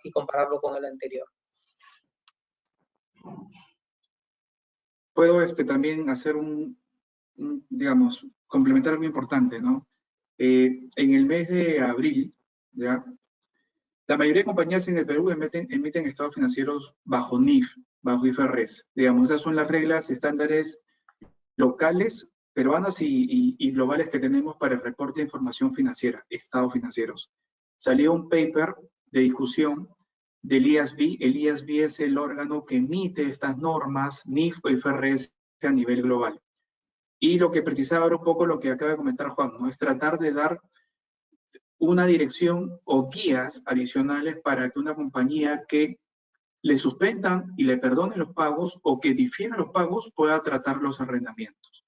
y compararlo con el anterior. Puedo también hacer digamos, complementar algo importante, ¿no? En el mes de abril, ¿ya? La mayoría de compañías en el Perú emiten estados financieros bajo NIF, bajo IFRS. Digamos, esas son las reglas, estándares locales, peruanas y globales que tenemos para el reporte de información financiera, estados financieros. Salió un paper de discusión del IASB. El IASB es el órgano que emite estas normas NIF o IFRS a nivel global. Y lo que precisaba era un poco lo que acaba de comentar Juan, ¿no? Es tratar de dar una dirección o guías adicionales para que una compañía que le suspendan y le perdonen los pagos o que difiera los pagos pueda tratar los arrendamientos.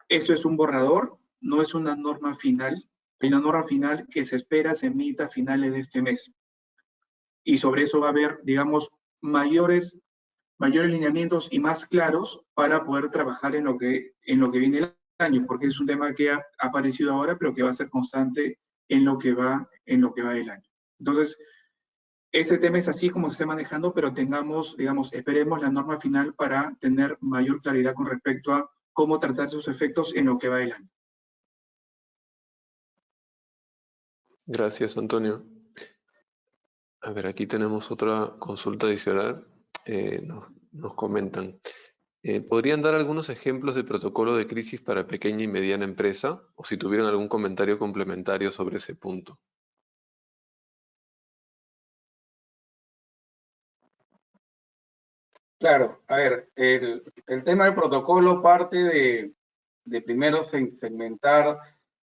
Esto es un borrador, no es una norma final. Hay una norma final que se espera se emita a finales de este mes. Y sobre eso va a haber, digamos, mayores lineamientos y más claros para poder trabajar en lo que viene el año, porque es un tema que ha aparecido ahora, pero que va a ser constante en lo que va del año. Entonces, ese tema es así como se está manejando, pero esperemos la norma final para tener mayor claridad con respecto a cómo tratar sus efectos en lo que va del año. Gracias, Antonio. A ver, aquí tenemos otra consulta adicional. Nos comentan. ¿Podrían dar algunos ejemplos de protocolo de crisis para pequeña y mediana empresa? O si tuvieran algún comentario complementario sobre ese punto. Claro, a ver, el tema del protocolo parte de primero segmentar,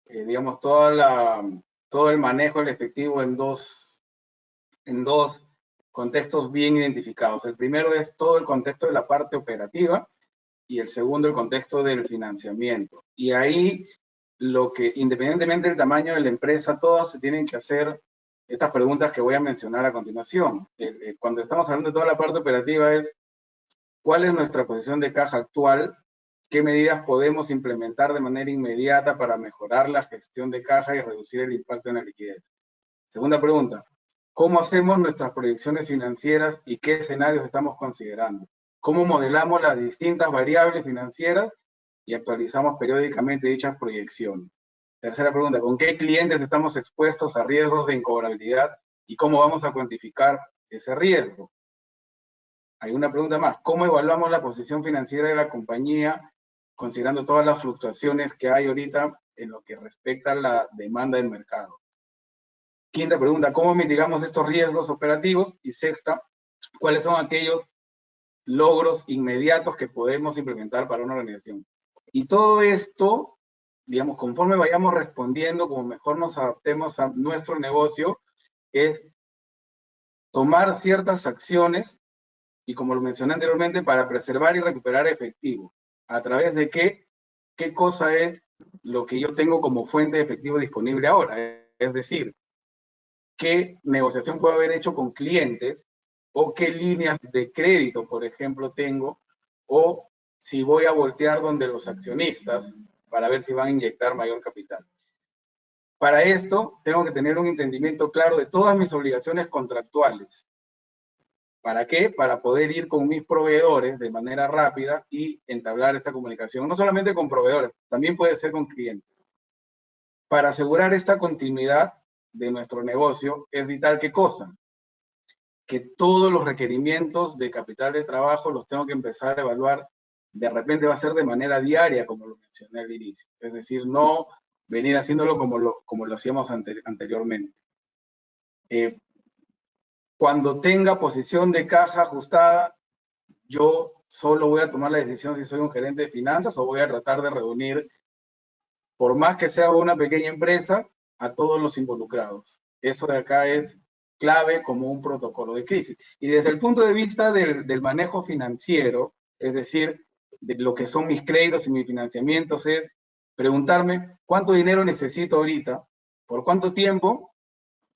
digamos, todo el manejo del efectivo en dos contextos bien identificados. El primero es todo el contexto de la parte operativa y el segundo el contexto del financiamiento. Y ahí, independientemente del tamaño de la empresa, todas se tienen que hacer estas preguntas que voy a mencionar a continuación. Cuando estamos hablando de toda la parte operativa es, ¿cuál es nuestra posición de caja actual? ¿Qué medidas podemos implementar de manera inmediata para mejorar la gestión de caja y reducir el impacto en la liquidez? Segunda pregunta, ¿cómo hacemos nuestras proyecciones financieras y qué escenarios estamos considerando? ¿Cómo modelamos las distintas variables financieras y actualizamos periódicamente dichas proyecciones? Tercera pregunta, ¿con qué clientes estamos expuestos a riesgos de incobrabilidad y cómo vamos a cuantificar ese riesgo? Hay una pregunta más, ¿cómo evaluamos la posición financiera de la compañía considerando todas las fluctuaciones que hay ahorita en lo que respecta a la demanda del mercado? Quinta pregunta, ¿cómo mitigamos estos riesgos operativos? Y sexta, ¿cuáles son aquellos logros inmediatos que podemos implementar para una organización? Y todo esto, digamos, conforme vayamos respondiendo, como mejor nos adaptemos a nuestro negocio, es tomar ciertas acciones, y como lo mencioné anteriormente, para preservar y recuperar efectivo. ¿A través de qué? ¿Qué cosa es lo que yo tengo como fuente de efectivo disponible ahora? Es decir, ¿qué negociación puedo haber hecho con clientes o qué líneas de crédito, por ejemplo, tengo, o si voy a voltear donde los accionistas para ver si van a inyectar mayor capital. Para esto, tengo que tener un entendimiento claro de todas mis obligaciones contractuales. ¿Para qué? Para poder ir con mis proveedores de manera rápida y entablar esta comunicación. No solamente con proveedores, también puede ser con clientes. Para asegurar esta continuidad de nuestro negocio, es vital, ¿qué cosa? Que todos los requerimientos de capital de trabajo los tengo que empezar a evaluar. De repente va a ser de manera diaria, como lo mencioné al inicio. Es decir, no venir haciéndolo como lo hacíamos anteriormente. Cuando tenga posición de caja ajustada, yo solo voy a tomar la decisión si soy un gerente de finanzas o voy a tratar de reunir, por más que sea una pequeña empresa, a todos los involucrados. Eso de acá es clave como un protocolo de crisis. Y desde el punto de vista del manejo financiero, es decir, de lo que son mis créditos y mis financiamientos, es preguntarme cuánto dinero necesito ahorita, por cuánto tiempo,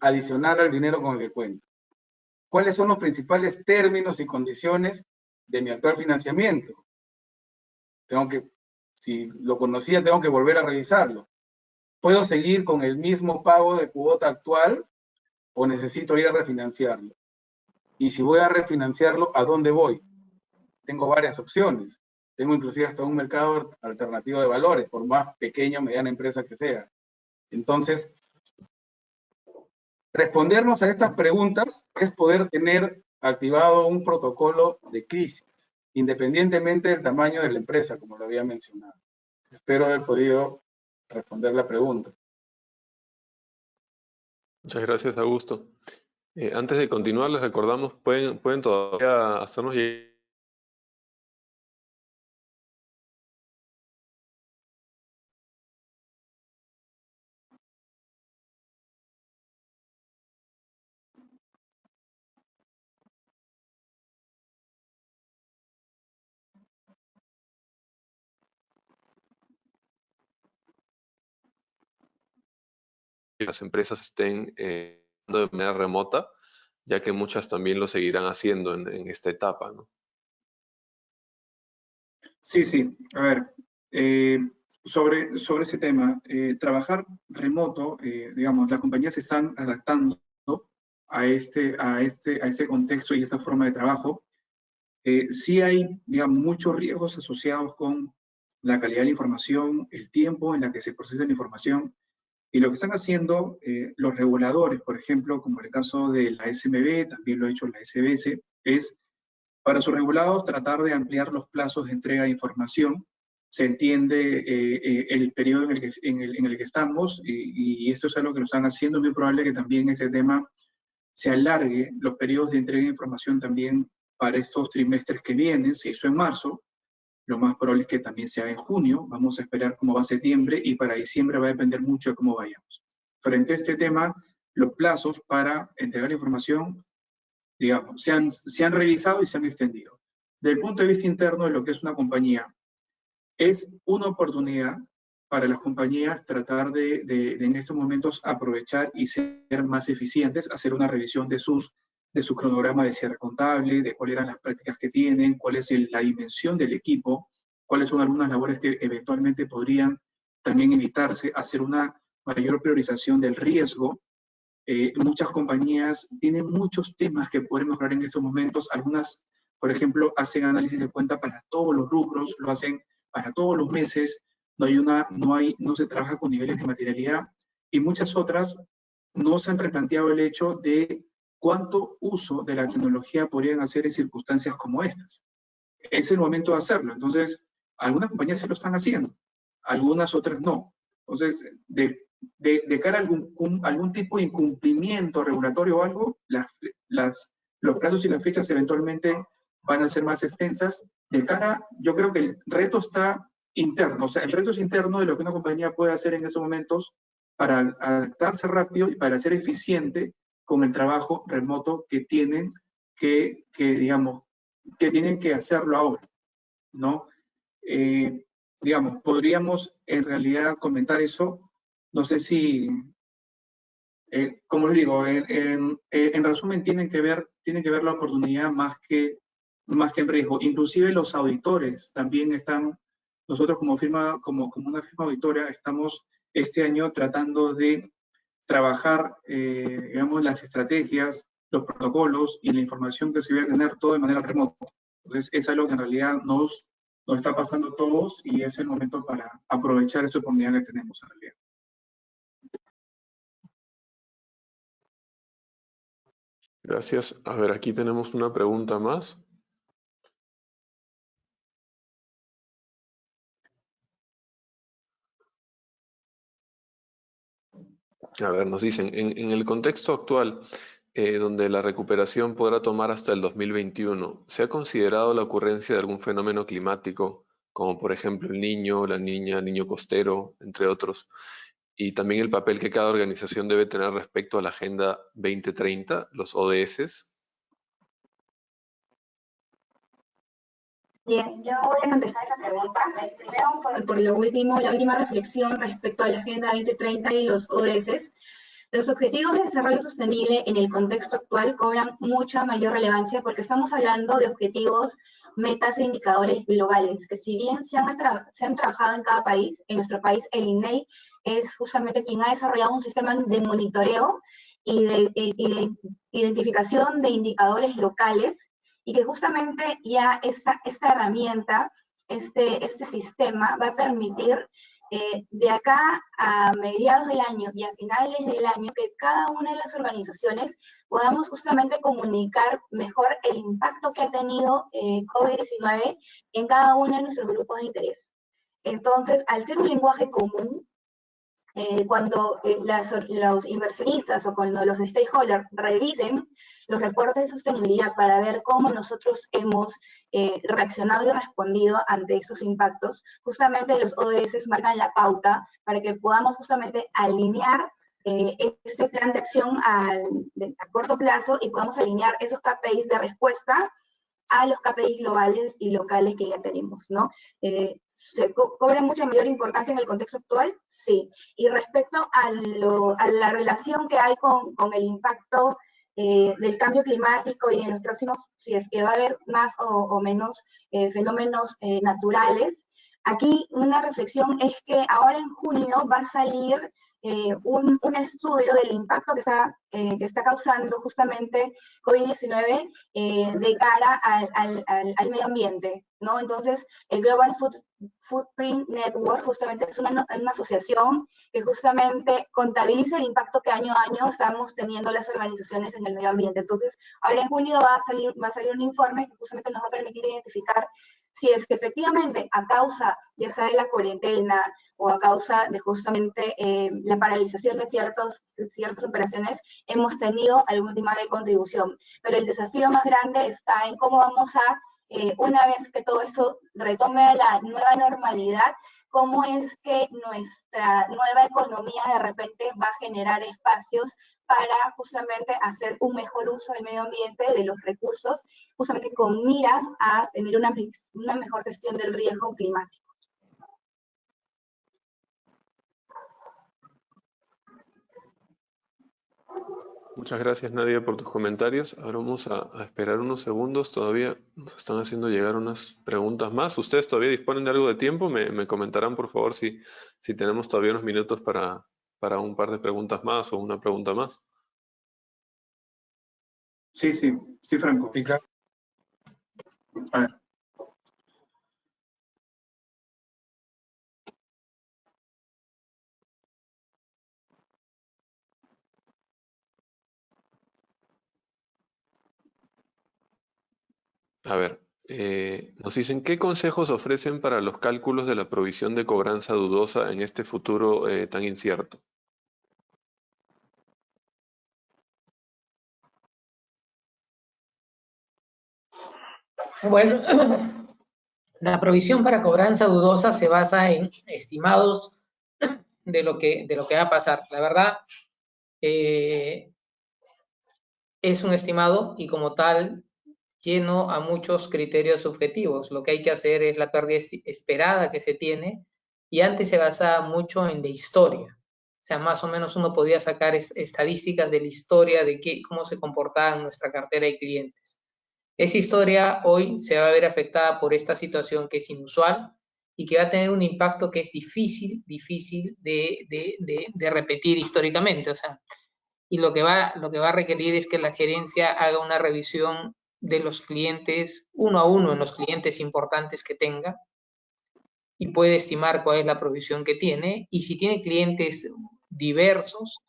adicional al dinero con el que cuento. ¿Cuáles son los principales términos y condiciones de mi actual financiamiento? Si lo conocía, tengo que volver a revisarlo. ¿Puedo seguir con el mismo pago de cuota actual o necesito ir a refinanciarlo? Y si voy a refinanciarlo, ¿a dónde voy? Tengo varias opciones. Tengo inclusive hasta un mercado alternativo de valores, por más pequeña o mediana empresa que sea. Entonces, respondernos a estas preguntas es poder tener activado un protocolo de crisis, independientemente del tamaño de la empresa, como lo había mencionado. Espero haber podido responder la pregunta. Muchas gracias, Augusto. Antes de continuar, les recordamos, pueden todavía hacernos llegar que las empresas estén de manera remota, ya que muchas también lo seguirán haciendo en esta etapa, ¿no? Sí, sí. A ver, sobre ese tema, trabajar remoto, digamos, las compañías se están adaptando a ese contexto y esa forma de trabajo. Sí hay, digamos, muchos riesgos asociados con la calidad de la información, el tiempo en la que se procesa la información, y lo que están haciendo los reguladores, por ejemplo, como el caso de la SMB, también lo ha hecho la SBS, es para sus regulados tratar de ampliar los plazos de entrega de información. Se entiende el periodo en el que estamos y esto es algo que lo están haciendo. Es muy probable que también ese tema se alargue los periodos de entrega de información también para estos trimestres que vienen. Se hizo en marzo, lo más probable es que también sea en junio. Vamos a esperar cómo va septiembre y para diciembre va a depender mucho de cómo vayamos. Frente a este tema, los plazos para entregar información, digamos, se han revisado y se han extendido. Del punto de vista interno de lo que es una compañía, es una oportunidad para las compañías tratar de en estos momentos aprovechar y ser más eficientes, hacer una revisión de su cronograma de cierre contable, de cuáles eran las prácticas que tienen, cuál es la dimensión del equipo, cuáles son algunas labores que eventualmente podrían también evitarse, hacer una mayor priorización del riesgo. Muchas compañías tienen muchos temas que pueden mejorar en estos momentos. Algunas, por ejemplo, hacen análisis de cuenta para todos los rubros, lo hacen para todos los meses, no se trabaja con niveles de materialidad, y muchas otras no se han replanteado el hecho de cuánto uso de la tecnología podrían hacer en circunstancias como estas. Es el momento de hacerlo. Entonces, algunas compañías sí lo están haciendo, algunas otras no. Entonces, de cara a algún tipo de incumplimiento regulatorio o algo, los plazos y las fechas eventualmente van a ser más extensas. De cara, yo creo que el reto está interno, o sea, el reto es interno de lo que una compañía puede hacer en esos momentos para adaptarse rápido y para ser eficiente con el trabajo remoto que tienen digamos, que tienen que hacerlo ahora, ¿no? Digamos, podríamos en realidad comentar eso. No sé si Como les digo, en resumen, tienen que ver la oportunidad más que el riesgo. Inclusive los auditores también están, nosotros como firma, como una firma auditora, estamos este año tratando de trabajar, digamos, las estrategias, los protocolos y la información que se va a tener todo de manera remota. Entonces, es algo que en realidad nos está pasando a todos y es el momento para aprovechar esta oportunidad que tenemos en realidad. Gracias. A ver, aquí tenemos una pregunta más. A ver, nos dicen, en el contexto actual, donde la recuperación podrá tomar hasta el 2021, ¿se ha considerado la ocurrencia de algún fenómeno climático, como por ejemplo el niño, la niña, niño costero, entre otros? Y también el papel que cada organización debe tener respecto a la Agenda 2030, los ODS. Bien, yo voy a contestar esa pregunta. Primero, por la última reflexión respecto a la Agenda 2030 y los ODS. Los objetivos de desarrollo sostenible en el contexto actual cobran mucha mayor relevancia porque estamos hablando de objetivos, metas e indicadores globales, que si bien se han trabajado en cada país, en nuestro país el INEI es justamente quien ha desarrollado un sistema de monitoreo y de identificación de indicadores locales, y que justamente ya esta herramienta, este sistema va a permitir de acá a mediados del año y a finales del año que cada una de las organizaciones podamos justamente comunicar mejor el impacto que ha tenido COVID-19 en cada uno de nuestros grupos de interés. Entonces, al ser un lenguaje común, cuando los inversionistas o cuando los stakeholders revisen los reportes de sostenibilidad para ver cómo nosotros hemos reaccionado y respondido ante estos impactos, justamente los ODS marcan la pauta para que podamos justamente alinear este plan de acción a corto plazo y podamos alinear esos KPIs de respuesta a los KPIs globales y locales que ya tenemos, ¿no? ¿Se cobra mucha mayor importancia en el contexto actual? Sí. Y respecto a la relación que hay con el impacto del cambio climático y en los próximos, si es que va a haber más o menos fenómenos naturales, aquí una reflexión es que ahora en junio va a salir un estudio del impacto que está causando justamente COVID-19 de cara al medio ambiente, ¿no? Entonces, el Global Footprint Network justamente es una asociación que justamente contabiliza el impacto que año a año estamos teniendo las organizaciones en el medio ambiente. Entonces, ahora en junio va a salir un informe que justamente nos va a permitir identificar si es que efectivamente a causa, ya sea de la cuarentena o a causa de justamente la paralización de ciertas operaciones, hemos tenido algún tipo de contribución. Pero el desafío más grande está en cómo vamos a, una vez que todo esto retome la nueva normalidad, cómo es que nuestra nueva economía de repente va a generar espacios para justamente hacer un mejor uso del medio ambiente, de los recursos, justamente con miras a tener una mejor gestión del riesgo climático. Muchas gracias, Nadia, por tus comentarios. Ahora vamos a esperar unos segundos. Todavía nos están haciendo llegar unas preguntas más. ¿Ustedes todavía disponen de algo de tiempo? Me comentarán, por favor, si tenemos todavía unos minutos para un par de preguntas más o una pregunta más. Sí, Franco. Sí, claro. A ver. A ver, nos dicen, ¿qué consejos ofrecen para los cálculos de la provisión de cobranza dudosa en este futuro tan incierto? Bueno, la provisión para cobranza dudosa se basa en estimados de lo que va a pasar. La verdad, es un estimado y como tal lleno a muchos criterios subjetivos. Lo que hay que hacer es la pérdida esperada que se tiene y antes se basaba mucho en la historia. sea, más o menos uno podía sacar estadísticas de la historia de cómo se comportaba nuestra cartera de clientes. Esa historia hoy se va a ver afectada por esta situación que es inusual y que va a tener un impacto que es difícil de repetir históricamente. O sea, y lo que va a requerir es que la gerencia haga una revisión de los clientes, uno a uno en los clientes importantes que tenga, y puede estimar cuál es la provisión que tiene. Y si tiene clientes diversos,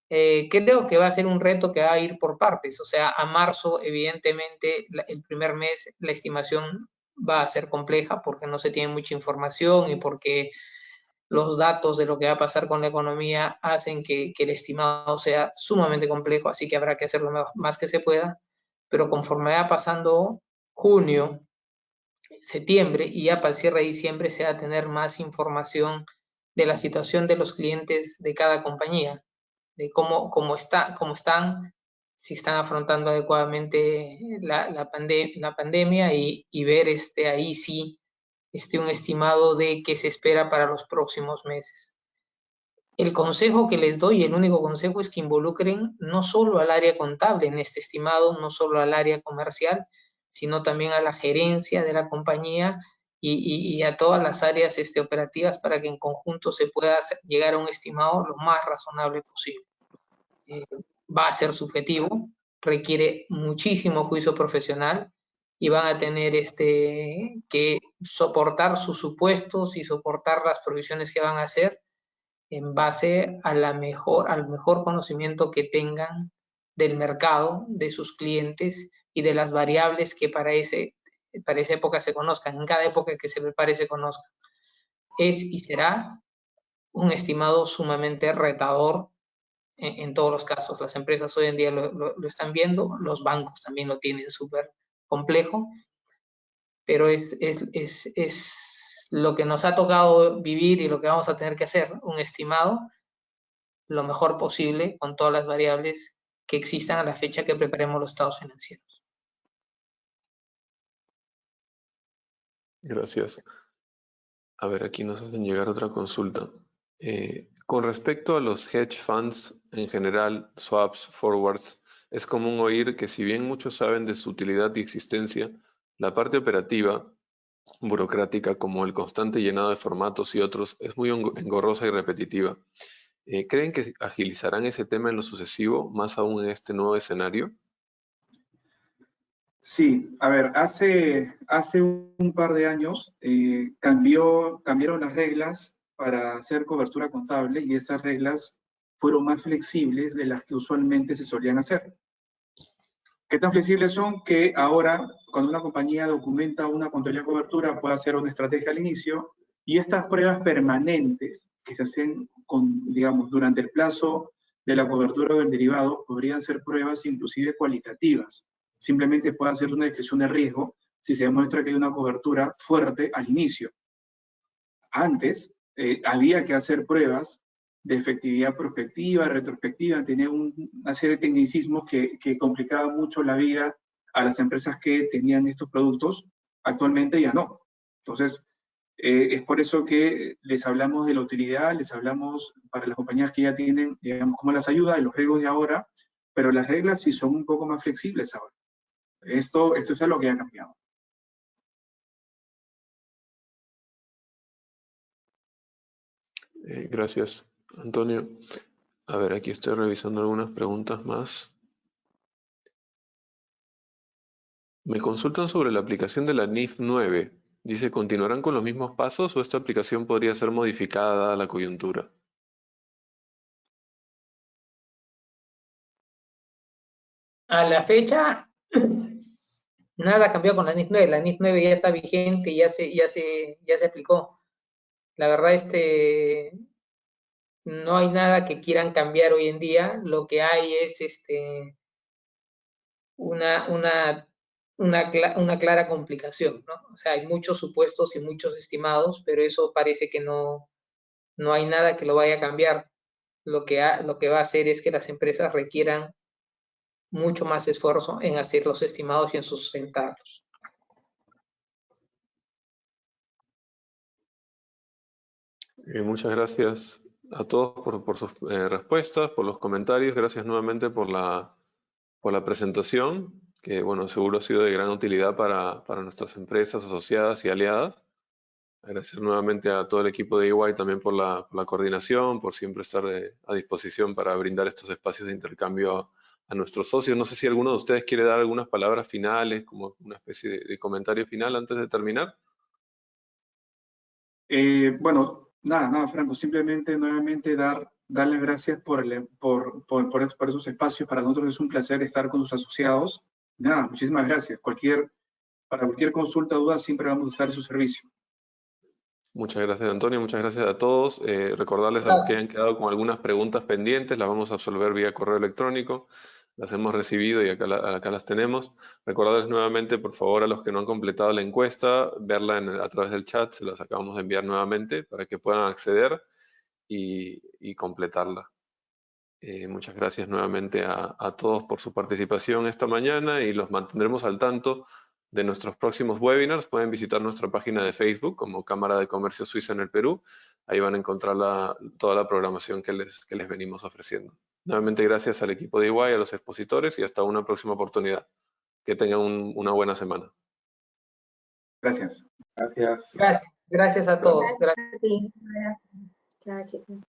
creo que va a ser un reto que va a ir por partes. O sea, a marzo, evidentemente, el primer mes, la estimación va a ser compleja porque no se tiene mucha información y porque los datos de lo que va a pasar con la economía hacen que el estimado sea sumamente complejo, así que habrá que hacer lo más que se pueda. Pero conforme va pasando junio, septiembre y ya para el cierre de diciembre se va a tener más información de la situación de los clientes de cada compañía, de cómo están, si están afrontando adecuadamente la pandemia y ver ahí sí un estimado de qué se espera para los próximos meses. El consejo que les doy, el único consejo, es que involucren no solo al área contable en este estimado, no solo al área comercial, sino también a la gerencia de la compañía y a todas las áreas operativas para que en conjunto se pueda llegar a un estimado lo más razonable posible. Va a ser subjetivo, requiere muchísimo juicio profesional y van a tener que soportar sus supuestos y soportar las provisiones que van a hacer en base a al mejor conocimiento que tengan del mercado, de sus clientes y de las variables que para esa época se conozcan, en cada época que se prepare se conozcan. Es y será un estimado sumamente retador en todos los casos. Las empresas hoy en día lo están viendo, los bancos también lo tienen súper complejo, pero es lo que nos ha tocado vivir y lo que vamos a tener que hacer, un estimado lo mejor posible con todas las variables que existan a la fecha que preparemos los estados financieros. Gracias. A ver, aquí nos hacen llegar otra consulta. Con respecto a los hedge funds en general, swaps, forwards, es común oír que si bien muchos saben de su utilidad y existencia, la parte operativa, burocrática como el constante llenado de formatos y otros, es muy engorrosa y repetitiva. ¿Creen que agilizarán ese tema en lo sucesivo, más aún en este nuevo escenario? Sí, a ver, hace un par de años cambiaron las reglas para hacer cobertura contable y esas reglas fueron más flexibles de las que usualmente se solían hacer. ¿Qué tan flexibles son? Que ahora, cuando una compañía documenta una contabilidad de cobertura, puede hacer una estrategia al inicio y estas pruebas permanentes que se hacen digamos, durante el plazo de la cobertura del derivado podrían ser pruebas inclusive cualitativas. Simplemente puede hacer una descripción de riesgo si se demuestra que hay una cobertura fuerte al inicio. Antes había que hacer pruebas de efectividad prospectiva, retrospectiva, tenía una serie de tecnicismos que complicaban mucho la vida a las empresas que tenían estos productos. Actualmente ya no. Entonces, es por eso que les hablamos de la utilidad, les hablamos para las compañías que ya tienen, digamos, como las ayuda de los riesgos de ahora, pero las reglas sí son un poco más flexibles ahora. Esto es algo que ha cambiado. Gracias, Antonio. A ver, aquí estoy revisando algunas preguntas más. Me consultan sobre la aplicación de la NIF 9. Dice, ¿continuarán con los mismos pasos o esta aplicación podría ser modificada dada la coyuntura? A la fecha, nada cambió con la NIF 9. La NIF 9 ya está vigente y ya se aplicó. La verdad, no hay nada que quieran cambiar hoy en día. Lo que hay es una clara complicación, ¿no? O sea, hay muchos supuestos y muchos estimados, pero eso parece que no hay nada que lo vaya a cambiar. Lo que va a hacer es que las empresas requieran mucho más esfuerzo en hacer los estimados y en sustentarlos. Muchas gracias, a todos por sus respuestas, por los comentarios. Gracias nuevamente por la presentación, que bueno, seguro ha sido de gran utilidad para nuestras empresas asociadas y aliadas. Agradecer nuevamente a todo el equipo de EY también por la coordinación, por siempre estar a disposición para brindar estos espacios de intercambio a nuestros socios. No sé si alguno de ustedes quiere dar algunas palabras finales, como una especie de comentario final antes de terminar. Bueno, nada, Franco, simplemente nuevamente dar las gracias por esos espacios. Para nosotros es un placer estar con sus asociados. Nada, muchísimas gracias. Para cualquier consulta o duda siempre vamos a estar a su servicio. Muchas gracias, Antonio. Muchas gracias a todos. Recordarles a los que hayan quedado con algunas preguntas pendientes, las vamos a resolver vía correo electrónico. Las hemos recibido y acá las tenemos. Recordarles nuevamente, por favor, a los que no han completado la encuesta, verla a través del chat, se las acabamos de enviar nuevamente para que puedan acceder y completarla. Muchas gracias nuevamente a todos por su participación esta mañana y los mantendremos al tanto de nuestros próximos webinars. Pueden visitar nuestra página de Facebook como Cámara de Comercio Suiza en el Perú. Ahí van a encontrar toda la programación que les venimos ofreciendo. Nuevamente gracias al equipo de EY, a los expositores y hasta una próxima oportunidad. Que tengan una buena semana. Gracias. Gracias. Gracias a todos. Gracias. Sí. Chao, chicos.